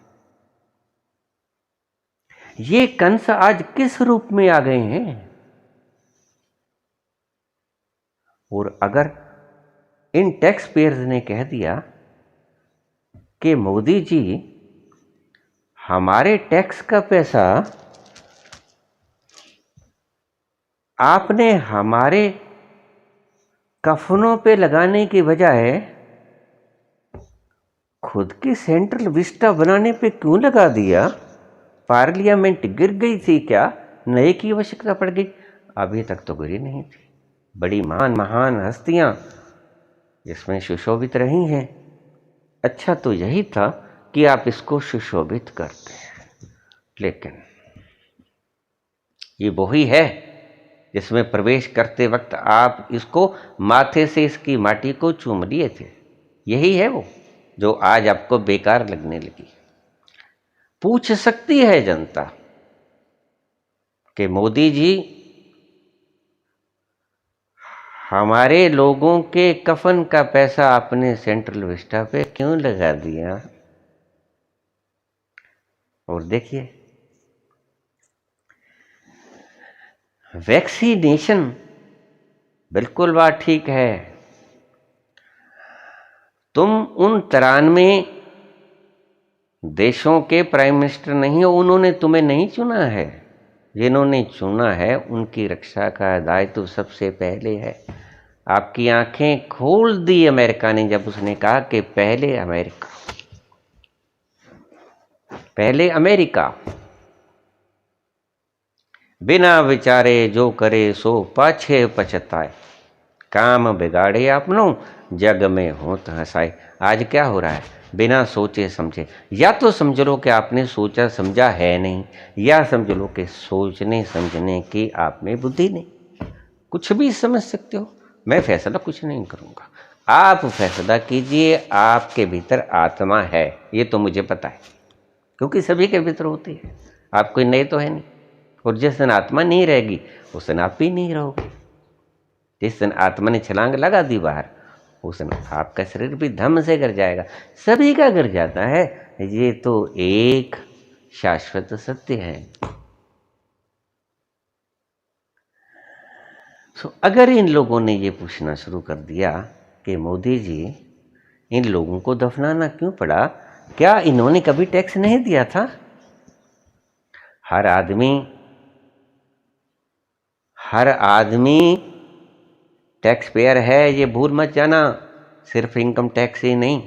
ये कंस आज किस रूप में आ गए हैं? और अगर इन टैक्स पेयर्स ने कह दिया कि मोदी जी हमारे टैक्स का पैसा आपने हमारे कफनों पे लगाने की बजाय खुद की सेंट्रल विस्टा बनाने पे क्यों लगा दिया? पार्लियामेंट गिर गई थी क्या? नए की आवश्यकता पड़ गई? अभी तक तो गिरी नहीं थी। बड़ी महान हस्तियां इसमें सुशोभित रही हैं। अच्छा तो यही था कि आप इसको सुशोभित करते हैं, लेकिन ये वही है जिसमें प्रवेश करते वक्त आप इसको माथे से इसकी माटी को चूम लिए थे। यही है वो जो आज आपको बेकार लगने लगी। पूछ सकती है जनता कि मोदी जी हमारे लोगों के कफन का पैसा आपने सेंट्रल विस्टा पे क्यों लगा दिया? और देखिए, वैक्सीनेशन बिल्कुल बात ठीक है। तुम उन 93 देशों के प्राइम मिनिस्टर नहीं हो, उन्होंने तुम्हें नहीं चुना है। जिन्होंने चुना है उनकी रक्षा का दायित्व सबसे पहले है। आपकी आंखें खोल दी अमेरिका ने जब उसने कहा कि पहले अमेरिका बिना विचारे जो करे सो पाछे पछताए, काम बिगाड़े अपनों जग में होत हंसाए। आज क्या हो रहा है? बिना सोचे समझे, या तो समझ लो कि आपने सोचा समझा है नहीं, या समझ लो कि सोचने समझने की आप में बुद्धि नहीं। कुछ भी समझ सकते हो, मैं फैसला कुछ नहीं करूंगा। आप फैसला कीजिए, आपके भीतर आत्मा है, ये तो मुझे पता है, क्योंकि सभी के भीतर होती है। आप कोई नए तो है नहीं। और जिस दिन आत्मा नहीं रहेगी उस दिन आप भी नहीं रहोगे। जिस दिन आत्मा ने छलांग लगा दी बाहर, उस दिन आपका शरीर भी धम से गिर जाएगा। सभी का गिर जाता है, ये तो एक शाश्वत सत्य है। अगर इन लोगों ने ये पूछना शुरू कर दिया कि मोदी जी इन लोगों को दफनाना क्यों पड़ा, क्या इन्होंने कभी टैक्स नहीं दिया था? हर आदमी टैक्स पेयर है, ये भूल मत जाना। सिर्फ इनकम टैक्स ही नहीं,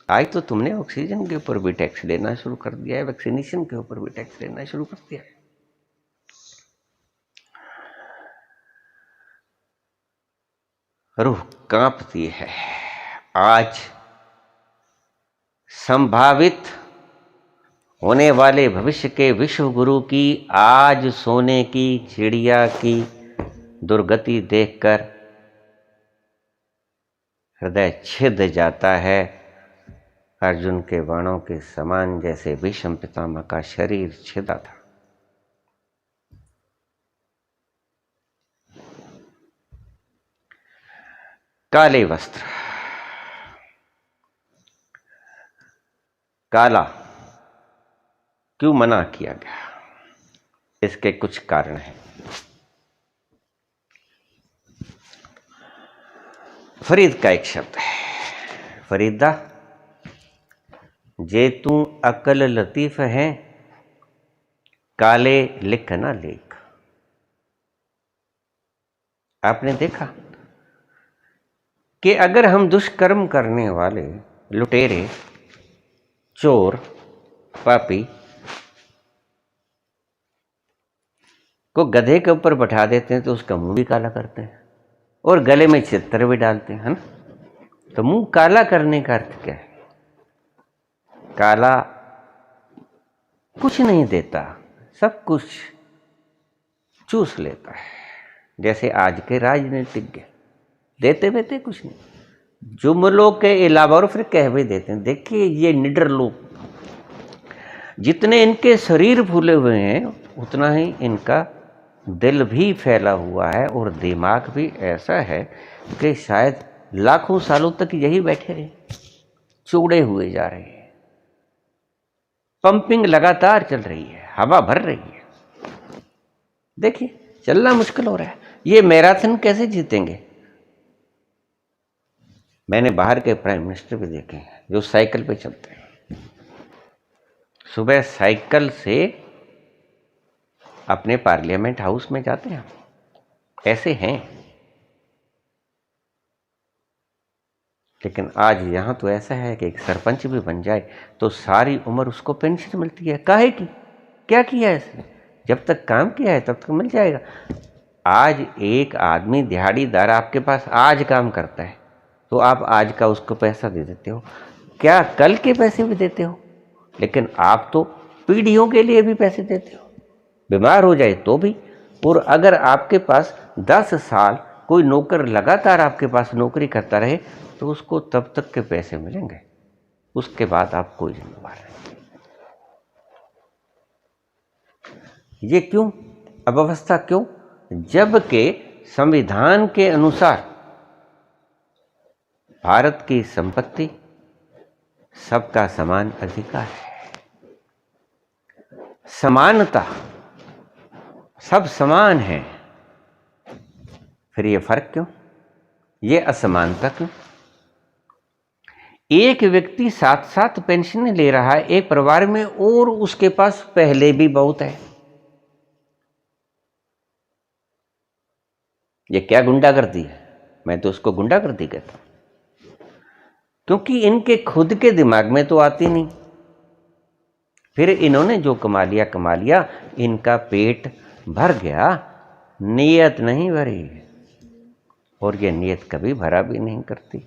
आज तो तुमने ऑक्सीजन के ऊपर भी टैक्स लेना शुरू कर दिया है, वैक्सीनेशन के ऊपर भी टैक्स लेना शुरू कर दिया है। रूह कांपती है। आज संभावित होने वाले भविष्य के विश्व गुरु की आज सोने की चिड़िया की दुर्गति देखकर हृदय छिद जाता है। अर्जुन के बाणों के समान जैसे भीष्म पितामह का शरीर छिदा था। काले वस्त्र, काला क्यों मना किया गया? इसके कुछ कारण हैं। फरीद का एक शब्द है, फरीदा जे तू अकल लतीफ है, काले लिख ना लेख। आपने देखा कि अगर हम दुष्कर्म करने वाले लुटेरे, चोर, पापी को गधे के ऊपर बैठा देते हैं तो उसका मुंह भी काला करते हैं और गले में चित्र भी डालते हैं, है ना? तो मुंह काला करने का अर्थ क्या है? काला कुछ नहीं देता, सब कुछ चूस लेता है। जैसे आज के राजनीतिज्ञ देते वेते कुछ नहीं, जुमलों के अलावा और फिर कह भी देते हैं। देखिए ये निडर लोग, जितने इनके शरीर फूले हुए हैं उतना ही इनका दिल भी फैला हुआ है और दिमाग भी ऐसा है कि शायद लाखों सालों तक यही बैठे रहे, चूड़े हुए जा रहे हैं। पंपिंग लगातार चल रही है, हवा भर रही है। देखिए चलना मुश्किल हो रहा है। ये मैराथन कैसे जीतेंगे? मैंने बाहर के प्राइम मिनिस्टर भी देखे हैं जो साइकिल पे चलते हैं, सुबह साइकिल से अपने पार्लियामेंट हाउस में जाते हैं, ऐसे हैं। लेकिन आज यहां तो ऐसा है कि एक सरपंच भी बन जाए तो सारी उम्र उसको पेंशन मिलती है। काहे की? क्या किया है इसने? जब तक काम किया है तब तक मिल जाएगा। आज एक आदमी दिहाड़ीदार आपके पास आज काम करता है तो आप आज का उसको पैसा दे देते हो, क्या कल के पैसे भी देते हो? लेकिन आप तो पीढ़ियों के लिए भी पैसे देते हो, बीमार हो जाए तो भी। और अगर आपके पास 10 साल कोई नौकर लगातार आपके पास नौकरी करता रहे तो उसको तब तक के पैसे मिलेंगे, उसके बाद आप कोई जिम्मेवार नहीं। ये क्यों? अव्यवस्था क्यों? जबकि संविधान के अनुसार भारत की संपत्ति सबका समान अधिकार है, समानता, सब समान है। फिर ये फर्क क्यों? ये असमानता क्यों? एक व्यक्ति 7-7 पेंशन ले रहा है एक परिवार में और उसके पास पहले भी बहुत है। ये क्या गुंडागर्दी है? मैं तो उसको गुंडागर्दी कहता हूं, क्योंकि इनके खुद के दिमाग में तो आती नहीं। फिर इन्होंने जो कमा लिया, इनका पेट भर गया, नीयत नहीं भरी, और ये नीयत कभी भरा भी नहीं करती।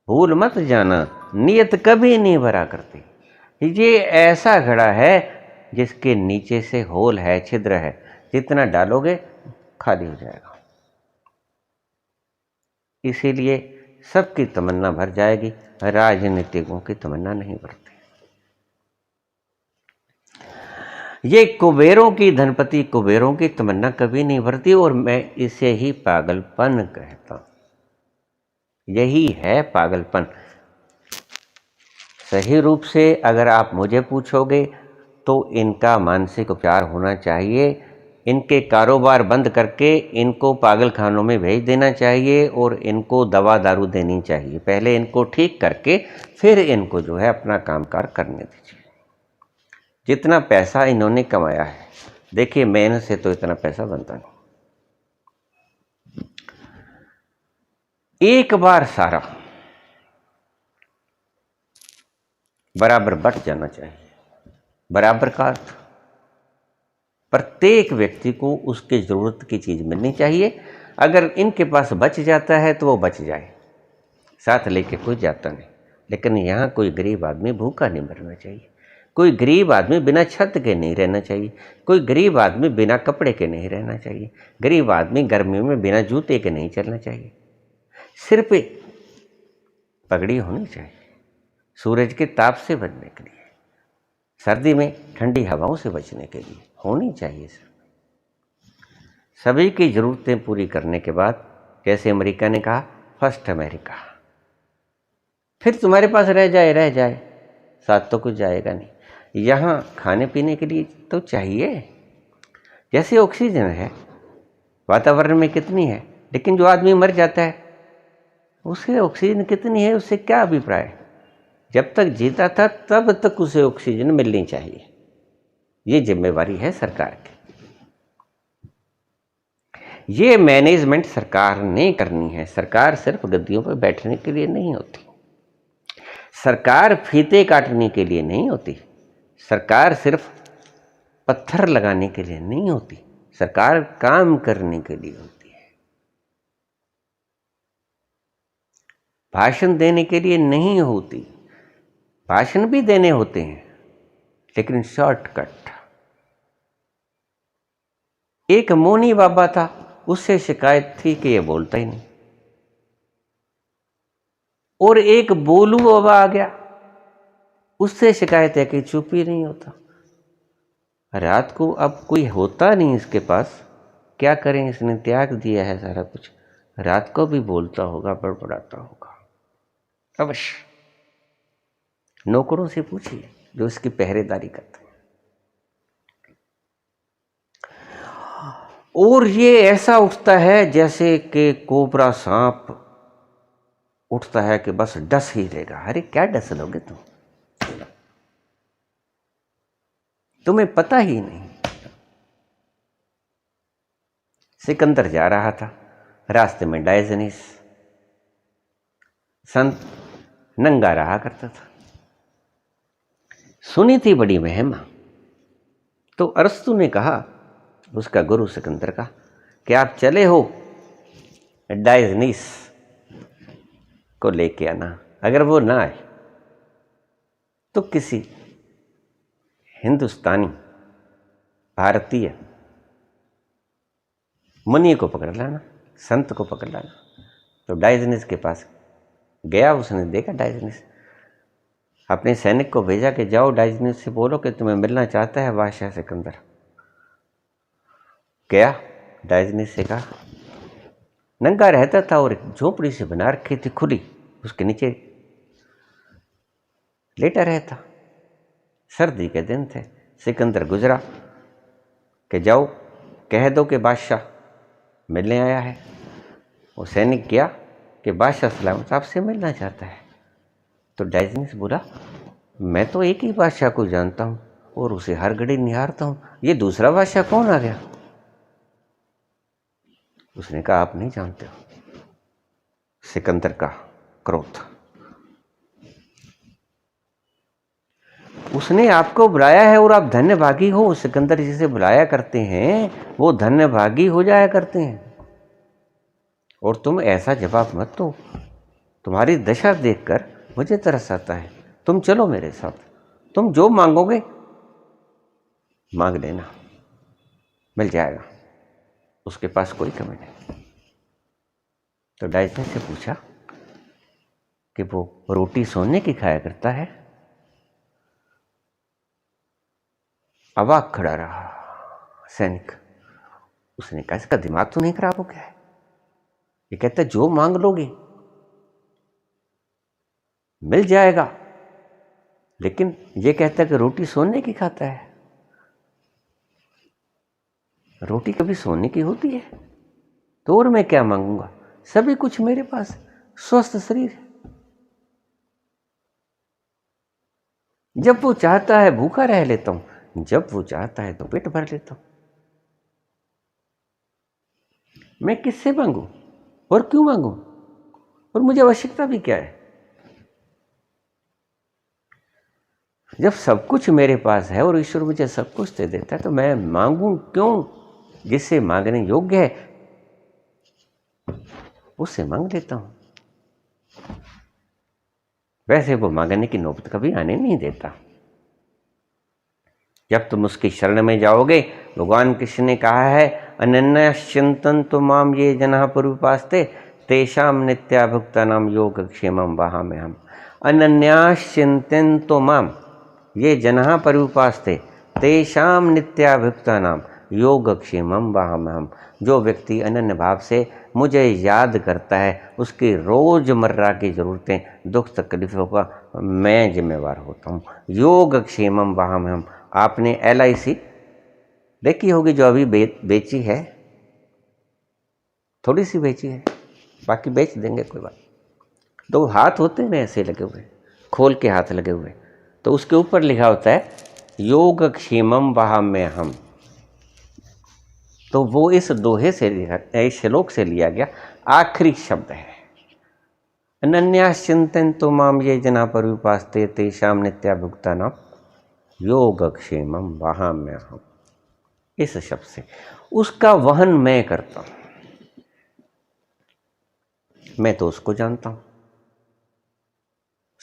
भूल मत जाना, नीयत कभी नहीं भरा करती। ये ऐसा घड़ा है जिसके नीचे से होल है, छिद्र है, जितना डालोगे खाली हो जाएगा। इसीलिए सबकी तमन्ना भर जाएगी, राजनीतिकों की तमन्ना नहीं भरती। ये कुबेरों की, धनपति कुबेरों की तमन्ना कभी नहीं भरती, और मैं इसे ही पागलपन कहता हूं। यही है पागलपन। सही रूप से अगर आप मुझे पूछोगे तो इनका मानसिक उपचार होना चाहिए, इनके कारोबार बंद करके इनको पागल खानों में भेज देना चाहिए और इनको दवा दारू देनी चाहिए। पहले इनको ठीक करके फिर इनको जो है अपना कामकाज करने दीजिए। जितना पैसा इन्होंने कमाया है, देखिए मेहनत से तो इतना पैसा बनता नहीं। एक बार सारा बराबर बट जाना चाहिए। बराबर का अर्थ प्रत्येक व्यक्ति को उसके जरूरत की चीज मिलनी चाहिए। अगर इनके पास बच जाता है तो वो बच जाए, साथ लेके कोई जाता नहीं। लेकिन यहाँ कोई गरीब आदमी भूखा नहीं मरना चाहिए, कोई गरीब आदमी बिना छत के नहीं रहना चाहिए, कोई गरीब आदमी बिना कपड़े के नहीं रहना चाहिए, गरीब आदमी गर्मियों में बिना जूते के नहीं चलना चाहिए। सिर पे पगड़ी होनी चाहिए सूरज के ताप से बचने के लिए, सर्दी में ठंडी हवाओं से बचने के लिए होनी चाहिए। सभी की ज़रूरतें पूरी करने के बाद, जैसे अमेरिका ने कहा फर्स्ट अमेरिका, फिर तुम्हारे पास रह जाए, साथ तो कुछ जाएगा नहीं। यहाँ खाने पीने के लिए तो चाहिए, जैसे ऑक्सीजन है वातावरण में कितनी है, लेकिन जो आदमी मर जाता है उसे ऑक्सीजन कितनी है उससे क्या अभिप्राय। जब तक जीता था तब तक उसे ऑक्सीजन मिलनी चाहिए, ये जिम्मेवारी है सरकार की। ये मैनेजमेंट सरकार ने करनी है। सरकार सिर्फ गद्दियों पर बैठने के लिए नहीं होती, सरकार फीते काटने के लिए नहीं होती, सरकार सिर्फ पत्थर लगाने के लिए नहीं होती, सरकार काम करने के लिए होती है। भाषण देने के लिए नहीं होती, भाषण भी देने होते हैं लेकिन शॉर्टकट। एक मोनी बाबा था, उससे शिकायत थी कि ये बोलता ही नहीं, और एक बोलू बाबा आ गया, उससे शिकायत है कि चुप ही नहीं होता। रात को अब कोई होता नहीं इसके पास, क्या करें, इसने त्याग दिया है सारा कुछ, रात को भी बोलता होगा, बड़बड़ाता होगा। अवश्य नौकरों से पूछिए जो इसकी पहरेदारी करते हैं। और ये ऐसा उठता है जैसे कि कोबरा सांप उठता है कि बस डस ही देगा। अरे क्या डस लोगे तुम, तुम्हें पता ही नहीं। सिकंदर जा रहा था, रास्ते में डायजनीस संत नंगा रहा करता था। सुनी थी बड़ी महिमा, तो अरस्तु ने कहा, उसका गुरु सिकंदर का, कि आप चले हो डायजनीस को लेके आना। अगर वो ना आए तो किसी हिंदुस्तानी भारतीय मुनि को पकड़ लाना, संत को पकड़ लाना। तो डायजनीस के पास गया, उसने देखा डायजनीस, अपने सैनिक को भेजा कि जाओ डायजनीस से बोलो कि तुम्हें मिलना चाहता है बादशाह सिकंदर। गया, डायजनीस से कहा, नंगा रहता था और एक झोपड़ी से बना रखी थी खुली, उसके नीचे लेटा रहता। सर्दी के दिन थे, सिकंदर गुजरा कि जाओ कह दो कि बादशाह मिलने आया है। वो सैनिक गया कि बादशाह सलामत आपसे मिलना चाहता है। तो डायजनीस बोला, मैं तो एक ही बादशाह को जानता हूं और उसे हर घड़ी निहारता हूं, ये दूसरा बादशाह कौन आ गया। उसने कहा, आप नहीं जानते हो। सिकंदर का क्रोध, उसने आपको बुलाया है और आप धन्यभागी हो। सिकंदर जिसे बुलाया करते हैं वो धन्यभागी हो जाया करते हैं। और तुम ऐसा जवाब मत दो, तुम्हारी दशा देखकर मुझे तरस आता है। तुम चलो मेरे साथ, तुम जो मांगोगे मांग लेना, मिल जाएगा, उसके पास कोई कमी नहीं। तो डायजनीस से पूछा कि वो रोटी सोने की खाया करता है। अवाक खड़ा रहा सैनिक। उसने कहा, इसका दिमाग तो नहीं खराब हो गया है, ये कहता है जो मांग लोगे मिल जाएगा, लेकिन ये कहता है कि रोटी सोने की खाता है। रोटी कभी सोने की होती है? तो और मैं क्या मांगूंगा, सभी कुछ मेरे पास, स्वस्थ शरीर है। जब वो चाहता है भूखा रह लेता हूं, जब वो चाहता है तो पेट भर लेता हूं। मैं किससे मांगू और क्यों मांगू, और मुझे आवश्यकता भी क्या है। जब सब कुछ मेरे पास है और ईश्वर मुझे सब कुछ दे देता है तो मैं मांगू क्यों जिससे मांगने योग्य है। उससे मांग लेता हूँ। वैसे वो मांगने की नौबत कभी आने नहीं देता। जब तुम उसकी शरण में जाओगे, भगवान कृष्ण ने कहा है, अनन्याश्चिंतन तो माम ये जना पुरुपास्ते तेषाम नित्याभुक्ता नाम योग क्षेमम वहां हम। अनन्याश्चिंतन तो माम ये जना परुपास्ते तेषाम नित्याभुक्ता नाम योग क्षेमम वहां हम। जो व्यक्ति अनन्य भाव से मुझे याद करता है, उसकी रोजमर्रा की जरूरतें, दुख तकलीफों का मैं जिम्मेवार होता हूँ। योग क्षेमम वहां हम। आपने LIC देखी होगी, जो अभी बेची है, थोड़ी सी बेची है, बाकी बेच देंगे, कोई बात। दो हाथ होते हैं ना ऐसे लगे हुए, खोल के हाथ लगे हुए, तो उसके ऊपर लिखा होता है योग क्षेमम वहां हम। तो वो इस दोहे से, इस श्लोक से लिया गया आखिरी शब्द है। अनन्याश्चिंतन तो माम ये जना परुपास्ते तेषाम नित्याभुक्ता नाम योग क्षेमम वहां हम। इस शब्द से उसका वहन मैं करता हूं। मैं तो उसको जानता हूं।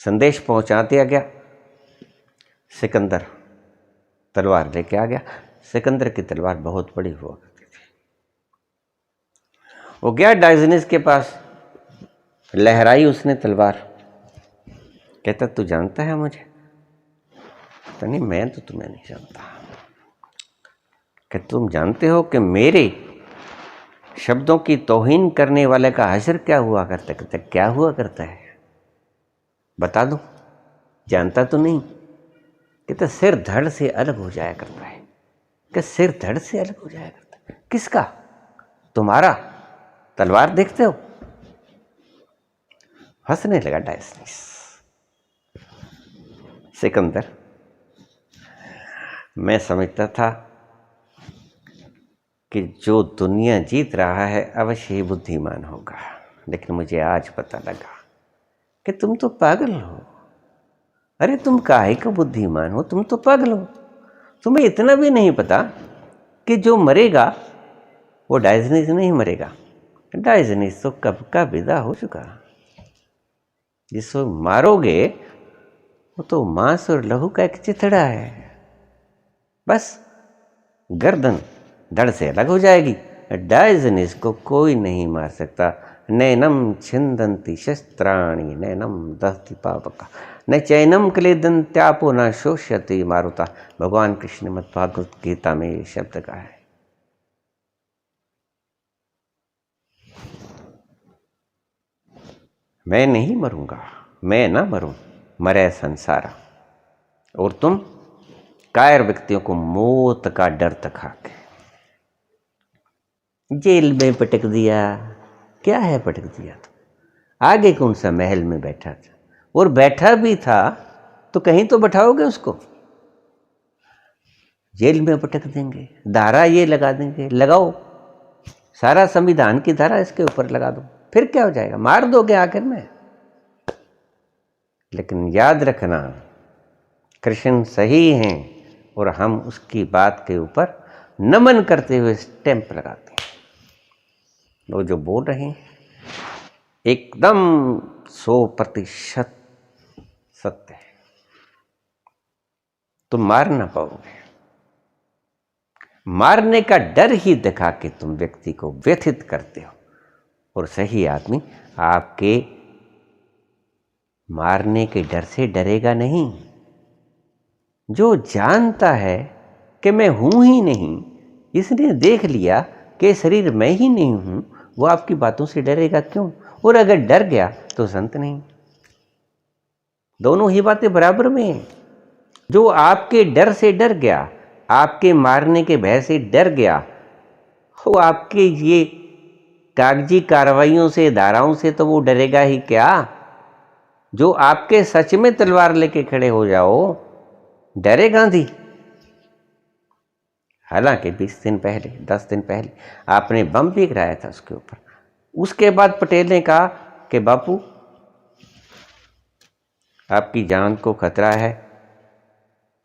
संदेश पहुंचा दिया गया, सिकंदर तलवार लेके आ गया। सिकंदर की तलवार बहुत बड़ी हुआ करती थी। वो गया डायोजनीस के पास, लहराई उसने तलवार, कहता तू जानता है मुझे? तो नहीं, मैं तो तुम्हें नहीं जानता। कि तुम जानते हो कि मेरे शब्दों की तौहीन करने वाले का हश्र क्या हुआ करता है? कहते क्या हुआ करता है, बता दो। जानता तो नहीं। कहते सिर धड़ से अलग हो जाया करता है। कि सिर धड़ से अलग हो जाया करता है? किसका? तुम्हारा। तलवार देखते हो? हंसने लगा डायोजनीस। सिकंदर, मैं समझता था कि जो दुनिया जीत रहा है अवश्य ही बुद्धिमान होगा, लेकिन मुझे आज पता लगा कि तुम तो पागल हो। अरे तुम काहे का बुद्धिमान हो, तुम तो पागल हो। तुम्हें इतना भी नहीं पता कि जो मरेगा वो डायोजनीस नहीं मरेगा। डायोजनीस तो कब का विदा हो चुका। जिसको मारोगे वो तो मांस और लहू का एक चिथड़ा है, बस गर्दन धड़ से अलग हो जाएगी। डायोजनीस को कोई नहीं मार सकता। नैनम छिंदंती शस्त्राणि नैनम दहति पावका न चैनम क्लेदंत्यापो न शोष्यति मारुता। भगवान कृष्ण ने मद्भागवत गीता में ये शब्द कहा है। मैं नहीं मरूंगा, मैं ना मरूं, मरे संसार। और तुम कायर व्यक्तियों को मौत का डर तक के जेल में पटक दिया। क्या है पटक दिया? तो आगे कौन सा महल में बैठा था, और बैठा भी था तो कहीं तो बैठाओगे उसको। जेल में पटक देंगे, धारा ये लगा देंगे, लगाओ सारा संविधान की धारा इसके ऊपर लगा दो, फिर क्या हो जाएगा? मार दोगे आखिर में। लेकिन याद रखना, कृष्ण सही हैं और हम उसकी बात के ऊपर नमन करते हुए स्टैंप लगाते हैं। वो जो बोल रहे हैं एकदम 100% सत्य है। तुम मार ना पाओगे। मारने का डर ही दिखा के तुम व्यक्ति को व्यथित करते हो, और सही आदमी आपके मारने के डर से डरेगा नहीं। जो जानता है कि मैं हूं ही नहीं, इसने देख लिया कि शरीर मैं ही नहीं हूं, वो आपकी बातों से डरेगा क्यों? और अगर डर गया तो संत नहीं। दोनों ही बातें बराबर में हैं। जो आपके डर से डर गया, आपके मारने के भय से डर गया, वो आपके ये कागजी कार्रवाइयों से, धाराओं से तो वो डरेगा ही क्या। जो आपके सच में तलवार लेके खड़े हो जाओ, डरे गांधी। हालांकि 20 दिन पहले, 10 दिन पहले आपने बम भी गिराया था उसके ऊपर। उसके बाद पटेल ने कहा कि बापू आपकी जान को खतरा है,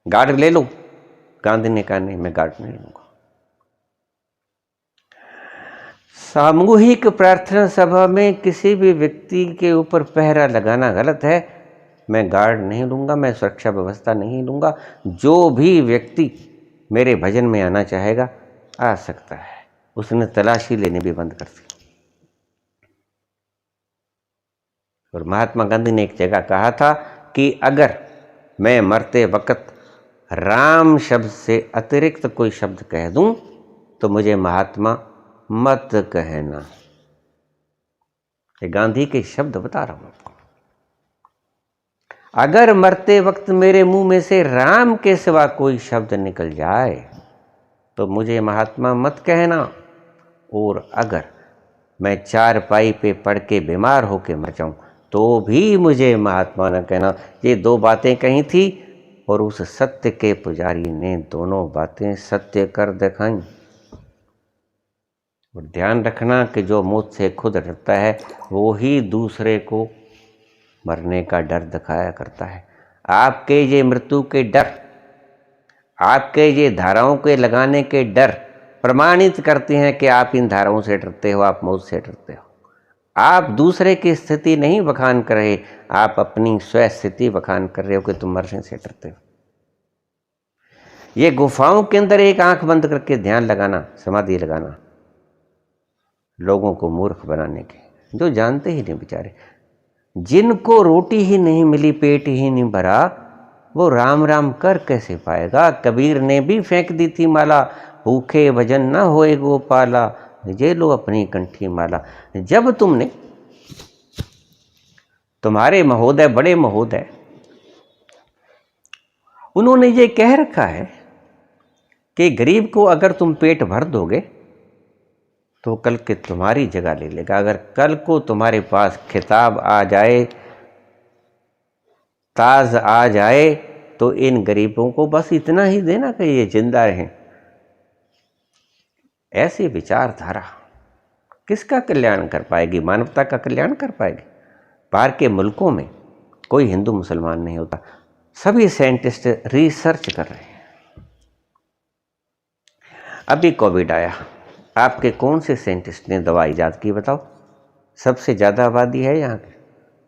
गार्ड ले लो। गांधी ने कहा नहीं, मैं गार्ड नहीं लूंगा। सामूहिक प्रार्थना सभा में किसी भी व्यक्ति के ऊपर पहरा लगाना गलत है। मैं गार्ड नहीं लूँगा, मैं सुरक्षा व्यवस्था नहीं लूँगा। जो भी व्यक्ति मेरे भजन में आना चाहेगा आ सकता है। उसने तलाशी लेने भी बंद कर दी। और महात्मा गांधी ने एक जगह कहा था कि अगर मैं मरते वक्त राम शब्द से अतिरिक्त कोई शब्द कह दूं तो मुझे महात्मा मत कहना। ये गांधी के शब्द बता रहा हूं आपको। अगर मरते वक्त मेरे मुंह में से राम के सिवा कोई शब्द निकल जाए तो मुझे महात्मा मत कहना। और अगर मैं चारपाई पे पड़ के बीमार होके मर जाऊं तो भी मुझे महात्मा न कहना। ये दो बातें कही थी और उस सत्य के पुजारी ने दोनों बातें सत्य कर दिखाई। और ध्यान रखना कि जो मौत से खुद डरता है वो ही दूसरे को मरने का डर दिखाया करता है। आपके ये मृत्यु के डर, आपके ये धाराओं के लगाने के डर प्रमाणित करते हैं कि आप इन धाराओं से डरते हो, आप मौत से डरते हो। आप दूसरे की स्थिति नहीं बखान कर रहे, आप अपनी स्व स्थिति बखान कर रहे हो कि तुम मरने से डरते हो। ये गुफाओं के अंदर एक आंख बंद करके ध्यान लगाना, समाधि लगाना, लोगों को मूर्ख बनाने के, जो जानते ही नहीं बेचारे। जिनको रोटी ही नहीं मिली, पेट ही नहीं भरा, वो राम राम कर कैसे पाएगा। कबीर ने भी फेंक दी थी माला, भूखे भजन न होए गोपाला, जे लो अपनी कंठी माला। जब तुमने, तुम्हारे महोदय, बड़े महोदय, उन्होंने ये कह रखा है कि गरीब को अगर तुम पेट भर दोगे तो कल के तुम्हारी जगह ले लेगा। अगर कल को तुम्हारे पास खिताब आ जाए, ताज आ जाए, तो इन गरीबों को बस इतना ही देना कि ये जिंदा रहें। ऐसी विचारधारा किसका कल्याण कर पाएगी? मानवता का कल्याण कर पाएगी? बाहर के मुल्कों में कोई हिंदू मुसलमान नहीं होता, सभी साइंटिस्ट रिसर्च कर रहे हैं। अभी कोविड आया, आपके कौन से साइंटिस्ट ने दवा इजाद की बताओ? सबसे ज़्यादा आबादी है यहाँ की।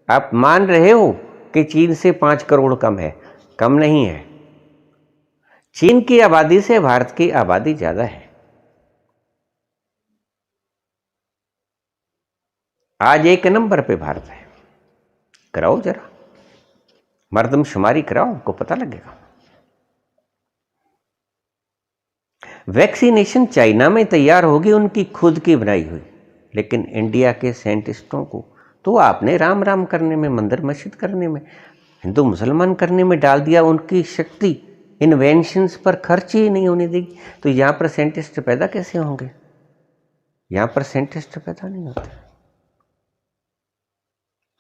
आप मान रहे हो कि चीन से 5 करोड़ कम है? कम नहीं है। चीन की आबादी से भारत की आबादी ज़्यादा है। आज 1 नंबर पे भारत है। कराओ जरा मर्दमशुमारी कराओ, आपको पता लगेगा। वैक्सीनेशन चाइना में तैयार होगी, उनकी खुद की बनाई हुई, लेकिन इंडिया के साइंटिस्टों को तो आपने राम राम करने में, मंदिर मस्जिद करने में, हिंदू मुसलमान करने में डाल दिया। उनकी शक्ति इन्वेंशंस पर खर्च ही नहीं होने देगी, तो यहाँ पर साइंटिस्ट पैदा कैसे होंगे? यहाँ पर साइंटिस्ट पैदा नहीं होते।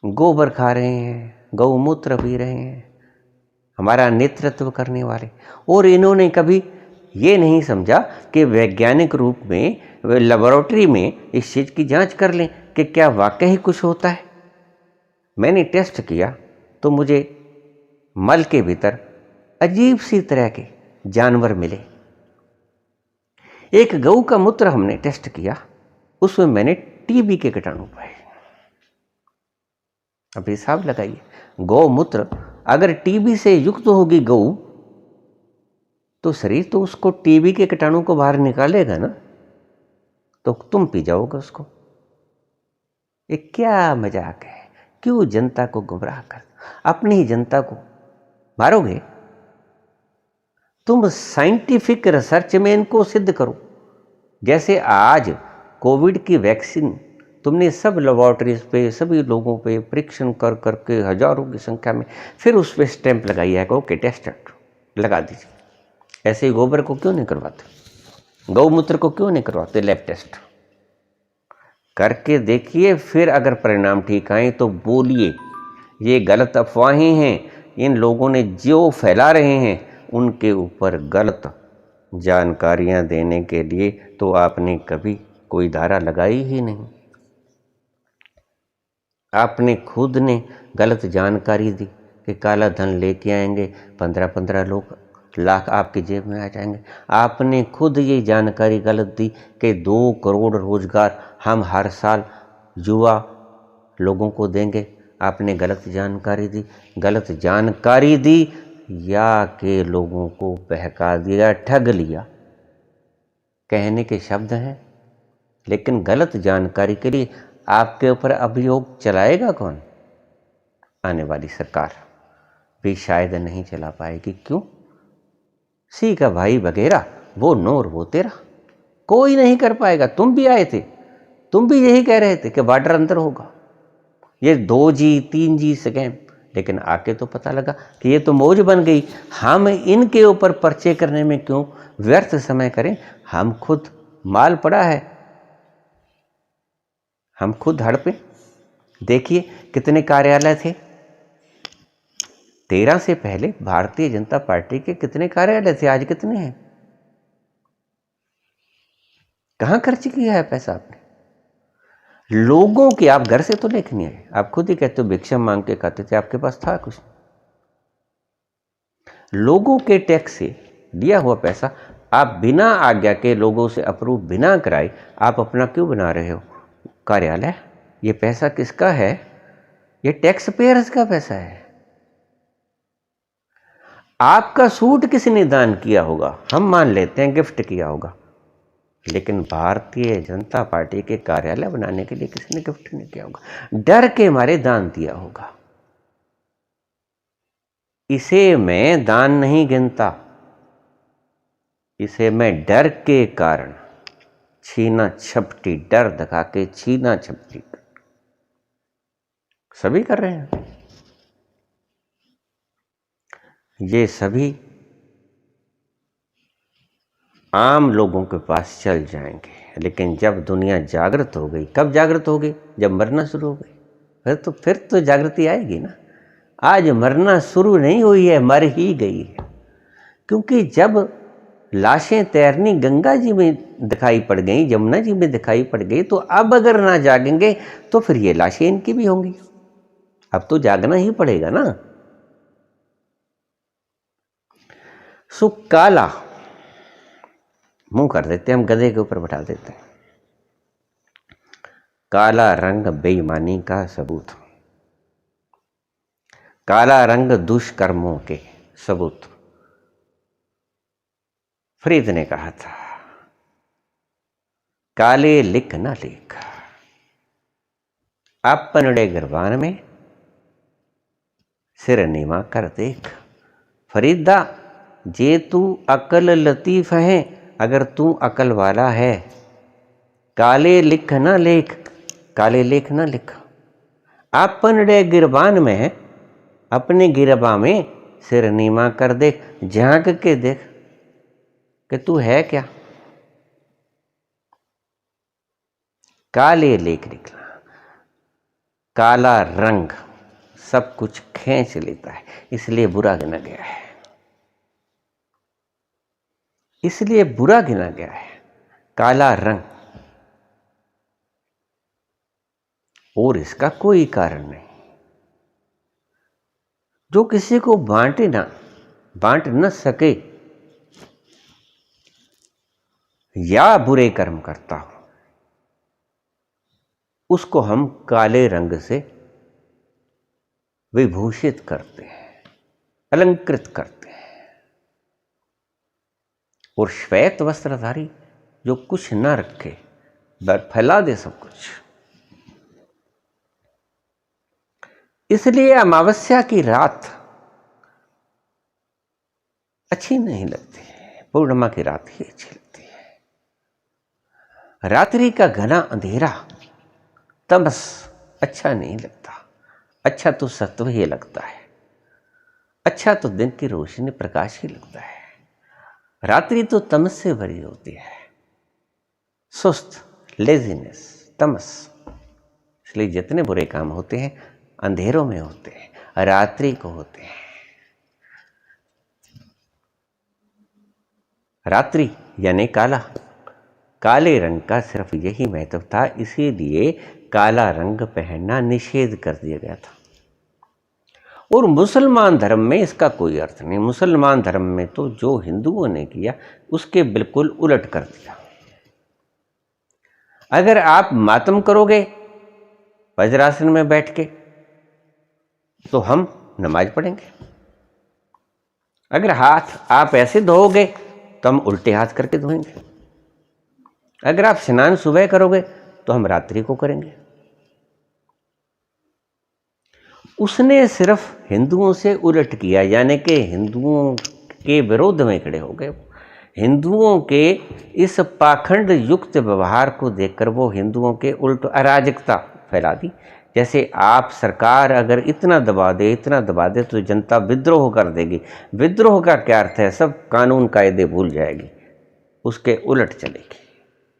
गोबर खा रहे हैं, गौमूत्र पी रहे हैं, हमारा नेतृत्व करने वाले। और इन्होंने कभी ये नहीं समझा कि वैज्ञानिक रूप में लेबोरेटरी में इस चीज़ की जांच कर लें कि क्या वाकई कुछ होता है। मैंने टेस्ट किया तो मुझे मल के भीतर अजीब सी तरह के जानवर मिले। एक गऊ का मूत्र हमने टेस्ट किया, उसमें मैंने टीबी के कीटाणु पाए। अब हिसाब लगाइए, गौमूत्र अगर टीबी से युक्त होगी गऊ, तो शरीर तो उसको टीबी के कीटाणु को बाहर निकालेगा ना, तो तुम पी जाओगे उसको। ये क्या मजाक है? क्यों जनता को गुमराह कर, अपनी ही जनता को मारोगे? तुम साइंटिफिक रिसर्च में इनको सिद्ध करो। जैसे आज कोविड की वैक्सीन तुमने सब लेबोरेटरीज पे, सभी लोगों पे परीक्षण कर करके हजारों की संख्या में, फिर उस पर स्टैंप लगाई है, ओके टेस्टेड, लगा दीजिए। ऐसे ही गोबर को क्यों नहीं करवाते? गौमूत्र को क्यों नहीं करवाते लैब टेस्ट? करके देखिए, फिर अगर परिणाम ठीक आए तो बोलिए ये गलत अफवाहें हैं। इन लोगों ने जो फैला रहे हैं उनके ऊपर गलत जानकारियां देने के लिए तो आपने कभी कोई धारा लगाई ही नहीं। आपने खुद ने गलत जानकारी दी कि काला धन लेके आएंगे, 15-15 लाख आपकी जेब में आ जाएंगे। आपने खुद ये जानकारी गलत दी कि 2 करोड़ रोजगार हम हर साल युवा लोगों को देंगे। आपने गलत जानकारी दी। गलत जानकारी दी या कि लोगों को बहका दिया, ठग लिया, कहने के शब्द हैं, लेकिन गलत जानकारी के लिए आपके ऊपर अभियोग चलाएगा कौन? आने वाली सरकार भी शायद नहीं चला पाएगी। क्यों? सी का भाई वगैरह, वो नोर वो तेरा, कोई नहीं कर पाएगा। तुम भी आए थे, तुम भी यही कह रहे थे कि बॉर्डर अंदर होगा, ये 2G 3G स्कैम, लेकिन आके तो पता लगा कि ये तो मौज बन गई। हम इनके ऊपर पर्चे करने में क्यों व्यर्थ समय करें? हम खुद माल पड़ा है, हम खुद हड़पे। देखिए कितने कार्यालय थे 13 से पहले भारतीय जनता पार्टी के, कितने कार्यालय थे, आज कितने हैं? कहां खर्च किया है पैसा आपने? लोगों की, आप घर से तो लेके नहीं आए, आप खुद ही कहते हो भिक्षा मांग के खाते थे, आपके पास था कुछ? लोगों के टैक्स से दिया हुआ पैसा आप बिना आज्ञा के, लोगों से अप्रूव बिना कराए, आप अपना क्यों बना रहे हो कार्यालय? ये पैसा किसका है? ये टैक्स पेयर्स का पैसा है। आपका सूट किसने दान किया होगा? हम मान लेते हैं गिफ्ट किया होगा, लेकिन भारतीय जनता पार्टी के कार्यालय बनाने के लिए किसने गिफ्ट नहीं किया होगा? डर के मारे दान दिया होगा। इसे मैं दान नहीं गिनता, इसे मैं डर के कारण छीना झपटी, डर दिखा के छीना झपटी सभी कर रहे हैं। ये सभी आम लोगों के पास चल जाएंगे, लेकिन जब दुनिया जागृत हो गई, कब जागृत हो गई? जब मरना शुरू हो गई, फिर तो जागृति आएगी ना। आज मरना शुरू नहीं हुई है, मर ही गई है। क्योंकि जब लाशें तैरनी गंगा जी में दिखाई पड़ गई, यमुना जी में दिखाई पड़ गई, तो अब अगर ना जागेंगे तो फिर ये लाशें इनकी भी होंगी। अब तो जागना ही पड़ेगा ना। सो काला मुंह कर देते, हम गधे के ऊपर बैठा देते हैं। काला रंग बेईमानी का सबूत, काला रंग दुष्कर्मों के सबूत। फरीद ने कहा था, काले लिख ना लिख, अपनड़े गिरबान में सिर नीमा कर देख। फरीदा, जे तू अकल लतीफ है, अगर तू अकल वाला है, काले लिख ना लिख, काले लेख ना लिख। अपनड़े गिरबान में, अपने गिरबा में सिर नीमा कर देख, झांक के देख कि तू है क्या। काले लेख निकला, काला रंग सब कुछ खींच लेता है, इसलिए बुरा गिना गया है, इसलिए बुरा गिना गया है काला रंग। और इसका कोई कारण नहीं। जो किसी को बांटे ना, बांट न सके या बुरे कर्म करता हो, उसको हम काले रंग से विभूषित करते हैं, अलंकृत करते हैं। और श्वेत वस्त्रधारी जो कुछ ना रखे, फैला दे सब कुछ। इसलिए अमावस्या की रात अच्छी नहीं लगती है, पूर्णिमा की रात ही अच्छी लगती है। रात्रि का घना अंधेरा, तमस अच्छा नहीं लगता। अच्छा तो सत्व ही लगता है, अच्छा तो दिन की रोशनी प्रकाश ही लगता है। रात्रि तो तमस से भरी होती है, सुस्त, लेजीनेस, तमस। इसलिए जितने बुरे काम होते हैं अंधेरों में होते हैं, रात्रि को होते हैं। रात्रि यानी काला, काले रंग का सिर्फ यही महत्व था, इसीलिए काला रंग पहनना निषेध कर दिया गया था। और मुसलमान धर्म में इसका कोई अर्थ नहीं। मुसलमान धर्म में तो जो हिंदुओं ने किया उसके बिल्कुल उलट कर दिया। अगर आप मातम करोगे वज्रासन में बैठ के तो हम नमाज पढ़ेंगे। अगर हाथ आप ऐसे धोओगे तो हम उल्टे हाथ करके धोएंगे। अगर आप स्नान सुबह करोगे तो हम रात्रि को करेंगे। उसने सिर्फ हिंदुओं से उलट किया, यानी कि हिंदुओं के विरोध में खड़े हो गए। हिंदुओं के इस पाखंड युक्त व्यवहार को देखकर वो हिंदुओं के उल्ट अराजकता फैला दी। जैसे आप सरकार अगर इतना दबा दे तो जनता विद्रोह कर देगी। विद्रोह का क्या अर्थ है? सब कानून कायदे भूल जाएगी, उसके उलट चलेगी।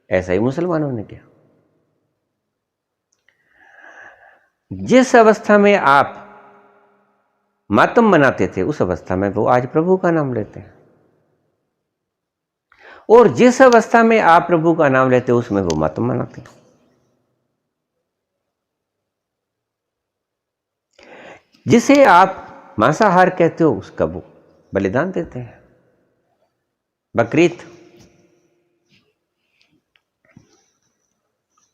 ऐसा ही मुसलमानों ने किया। जिस अवस्था में आप मातम मनाते थे उस अवस्था में वो आज प्रभु का नाम लेते हैं, और जिस अवस्था में आप प्रभु का नाम लेते हो उसमें वो मातम मनाते हैं। जिसे आप मांसाहार कहते हो उसका वो बलिदान देते हैं। बकरीद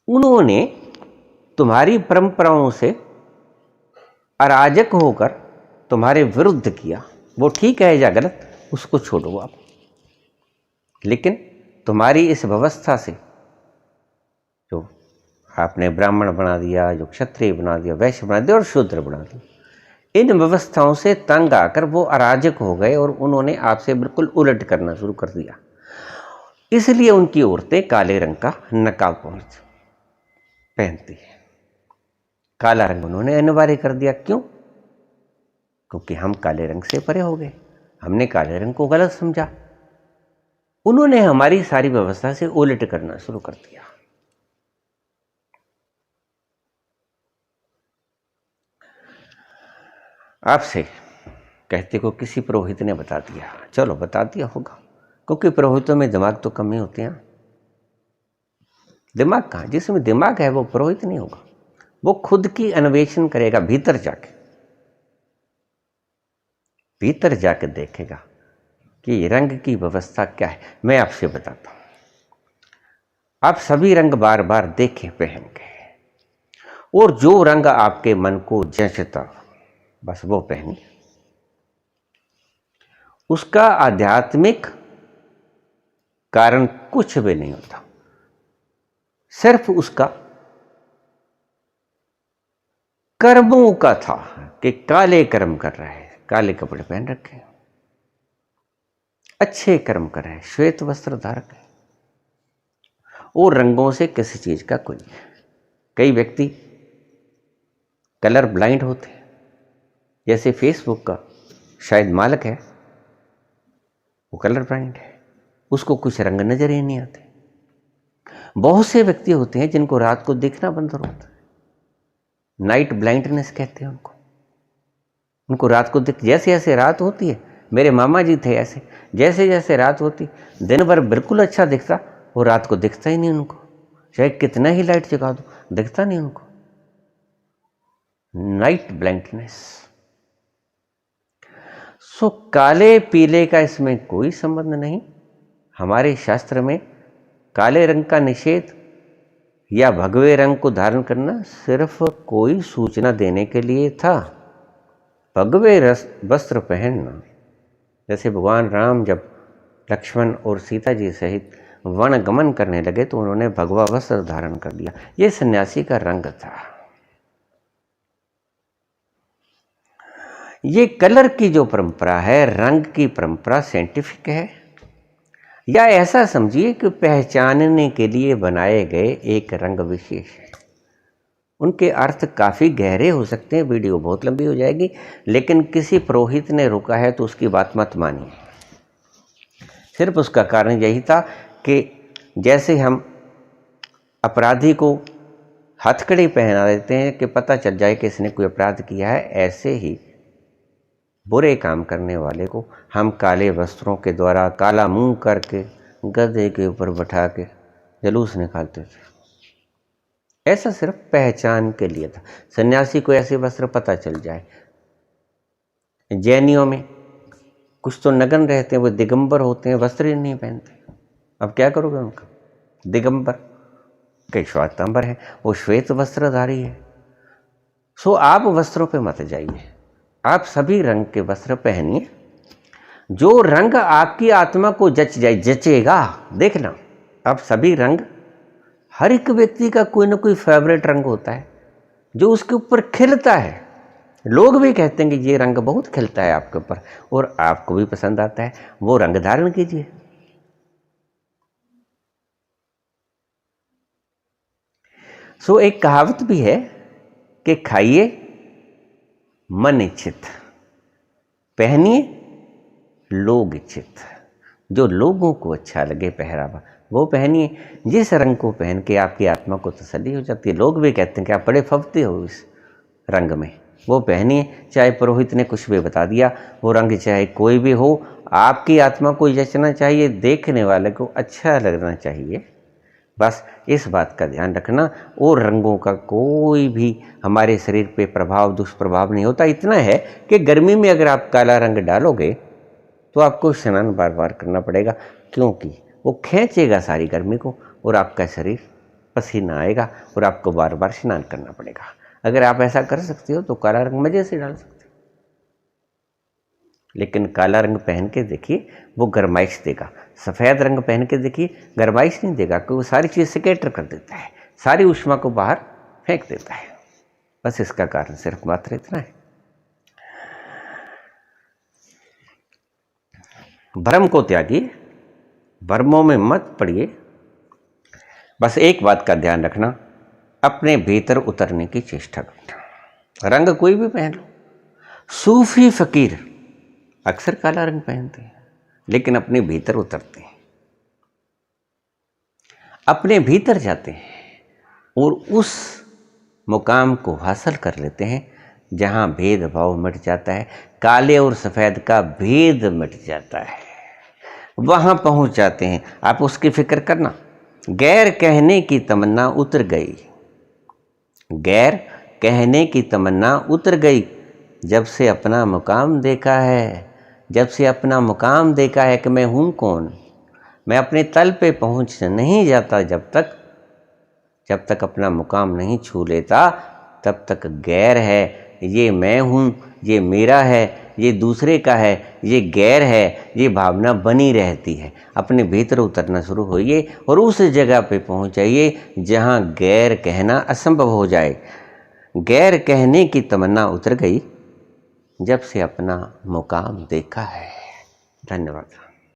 उन्होंने तुम्हारी परंपराओं से अराजक होकर तुम्हारे विरुद्ध किया। वो ठीक है या गलत उसको छोड़ो आप, लेकिन तुम्हारी इस व्यवस्था से जो आपने ब्राह्मण बना दिया, जो क्षत्रिय बना दिया, वैश्य बना दिया और शूद्र बना दिया, इन व्यवस्थाओं से तंग आकर वो अराजक हो गए और उन्होंने आपसे बिल्कुल उलट करना शुरू कर दिया। इसलिए उनकी औरतें काले रंग का नकाब पहनती है। काला रंग उन्होंने अनिवार्य कर दिया। क्यों? क्योंकि हम काले रंग से परे हो गए, हमने काले रंग को गलत समझा। उन्होंने हमारी सारी व्यवस्था से उलट करना शुरू कर दिया। आपसे कहते को किसी पुरोहित ने बता दिया, चलो बता दिया होगा, क्योंकि पुरोहितों में दिमाग तो कम ही होते हैं। दिमाग कहाँ? जिसमें दिमाग है वो पुरोहित नहीं होगा। वो खुद की अन्वेषण करेगा, भीतर जाके देखेगा कि रंग की व्यवस्था क्या है। मैं आपसे बताता हूं, आप सभी रंग बार बार देखें पहन के, और जो रंग आपके मन को जचता बस वो पहनिए। उसका आध्यात्मिक कारण कुछ भी नहीं होता, सिर्फ उसका कर्मों का था कि काले कर्म कर रहे हैं, काले कपड़े पहन रखे, अच्छे कर्म कर रहे हैं, श्वेत वस्त्र धारक है, और रंगों से किसी चीज का कोई। कई व्यक्ति कलर ब्लाइंड होते हैं, जैसे फेसबुक का शायद मालिक है वो कलर ब्लाइंड है, उसको कुछ रंग नजर ही नहीं आते। बहुत से व्यक्ति होते हैं जिनको रात को देखना बंद होता है, नाइट ब्लाइंडनेस कहते हैं उनको रात को जैसे जैसे रात होती है, मेरे मामा जी थे ऐसे, जैसे जैसे रात होती दिन भर बिल्कुल अच्छा दिखता, वो रात को दिखता ही नहीं उनको, चाहे कितना ही लाइट जगा दो दिखता नहीं उनको। Night blindness. सो काले पीले का इसमें कोई संबंध नहीं। हमारे शास्त्र में काले रंग का निषेध या भगवे रंग को धारण करना सिर्फ कोई सूचना देने के लिए था। भगवे वस्त्र पहनना, जैसे भगवान राम जब लक्ष्मण और सीता जी सहित वन गमन करने लगे तो उन्होंने भगवा वस्त्र धारण कर लिया, ये सन्यासी का रंग था। ये कलर की जो परंपरा है, रंग की परंपरा साइंटिफिक है, या ऐसा समझिए कि पहचानने के लिए बनाए गए एक रंग विशेष है। उनके अर्थ काफ़ी गहरे हो सकते हैं, वीडियो बहुत लंबी हो जाएगी, लेकिन किसी पुरोहित ने रोका है तो उसकी बात मत मानिए। सिर्फ उसका कारण यही था कि जैसे हम अपराधी को हथकड़ी पहना देते हैं कि पता चल जाए कि इसने कोई अपराध किया है, ऐसे ही बुरे काम करने वाले को हम काले वस्त्रों के द्वारा काला मुंह करके गधे के ऊपर बैठा के जुलूस निकालते थे। ऐसा सिर्फ पहचान के लिए था। सन्यासी को ऐसे वस्त्र पता चल जाए जैनियों में कुछ तो नग्न रहते हैं, वो दिगंबर होते हैं, वस्त्र ही नहीं पहनते। अब क्या करोगे उनका? दिगंबर कई श्वेतांबर है, वो श्वेत वस्त्रधारी है। सो आप वस्त्रों पे मत जाइए, आप सभी रंग के वस्त्र पहनिए। जो रंग आपकी आत्मा को जच जाए, जचेगा। देखना, आप सभी रंग, हर एक व्यक्ति का कोई ना कोई फेवरेट रंग होता है जो उसके ऊपर खिलता है। लोग भी कहते हैं कि ये रंग बहुत खिलता है आपके ऊपर और आपको भी पसंद आता है, वो रंग धारण कीजिए। सो एक कहावत भी है कि खाइए मन इच्छित, पहनिए लोग इच्छित। जो लोगों को अच्छा लगे पहरावा वो पहनिए। जिस रंग को पहन के आपकी आत्मा को तसल्ली हो जाती है, लोग भी कहते हैं कि आप बड़े फबते हो इस रंग में, वो पहनिए। चाहे पुरोहित ने कुछ भी बता दिया, वो रंग चाहे कोई भी हो, आपकी आत्मा को जचना चाहिए, देखने वाले को अच्छा लगना चाहिए। बस इस बात का ध्यान रखना। और रंगों का कोई भी हमारे शरीर पे प्रभाव, दुष्प्रभाव नहीं होता। इतना है कि गर्मी में अगर आप काला रंग डालोगे तो आपको स्नान बार बार करना पड़ेगा, क्योंकि वो खींचेगा सारी गर्मी को और आपका शरीर पसीना आएगा और आपको बार बार स्नान करना पड़ेगा। अगर आप ऐसा कर सकते हो तो काला रंग मजे से डाल सकते हो, लेकिन काला रंग पहन के देखिए वो गरमाइश देगा। सफ़ेद रंग पहन के देखिए गरमाइश नहीं देगा, क्योंकि वो सारी चीज़ स्कैटर कर देता है, सारी ऊष्मा को बाहर फेंक देता है। बस इसका कारण सिर्फ मात्र इतना है। भ्रम को त्यागिए, भ्रमों में मत पड़िए। बस एक बात का ध्यान रखना, अपने भीतर उतरने की चेष्टा करना। रंग कोई भी पहन लो। सूफी फकीर अक्सर काला रंग पहनते हैं, लेकिन अपने भीतर उतरते हैं, अपने भीतर जाते हैं और उस मुकाम को हासिल कर लेते हैं जहां भेदभाव मिट जाता है, काले और सफ़ेद का भेद मिट जाता है, वहां पहुंच जाते हैं। आप उसकी फिक्र करना। गैर कहने की तमन्ना उतर गई, गैर कहने की तमन्ना उतर गई, जब से अपना मुकाम देखा है, जब से अपना मुकाम देखा है कि मैं हूं कौन। मैं अपने तल पे पहुंच नहीं जाता जब तक अपना मुकाम नहीं छू लेता, तब तक गैर है, ये मैं हूँ, ये मेरा है, ये दूसरे का है, ये गैर है, ये भावना बनी रहती है। अपने भीतर उतरना शुरू होइए और उस जगह पे पहुँच जाइए जहाँ गैर कहना असंभव हो जाए। गैर कहने की तमन्ना उतर गई जब से अपना मुकाम देखा है। धन्यवाद।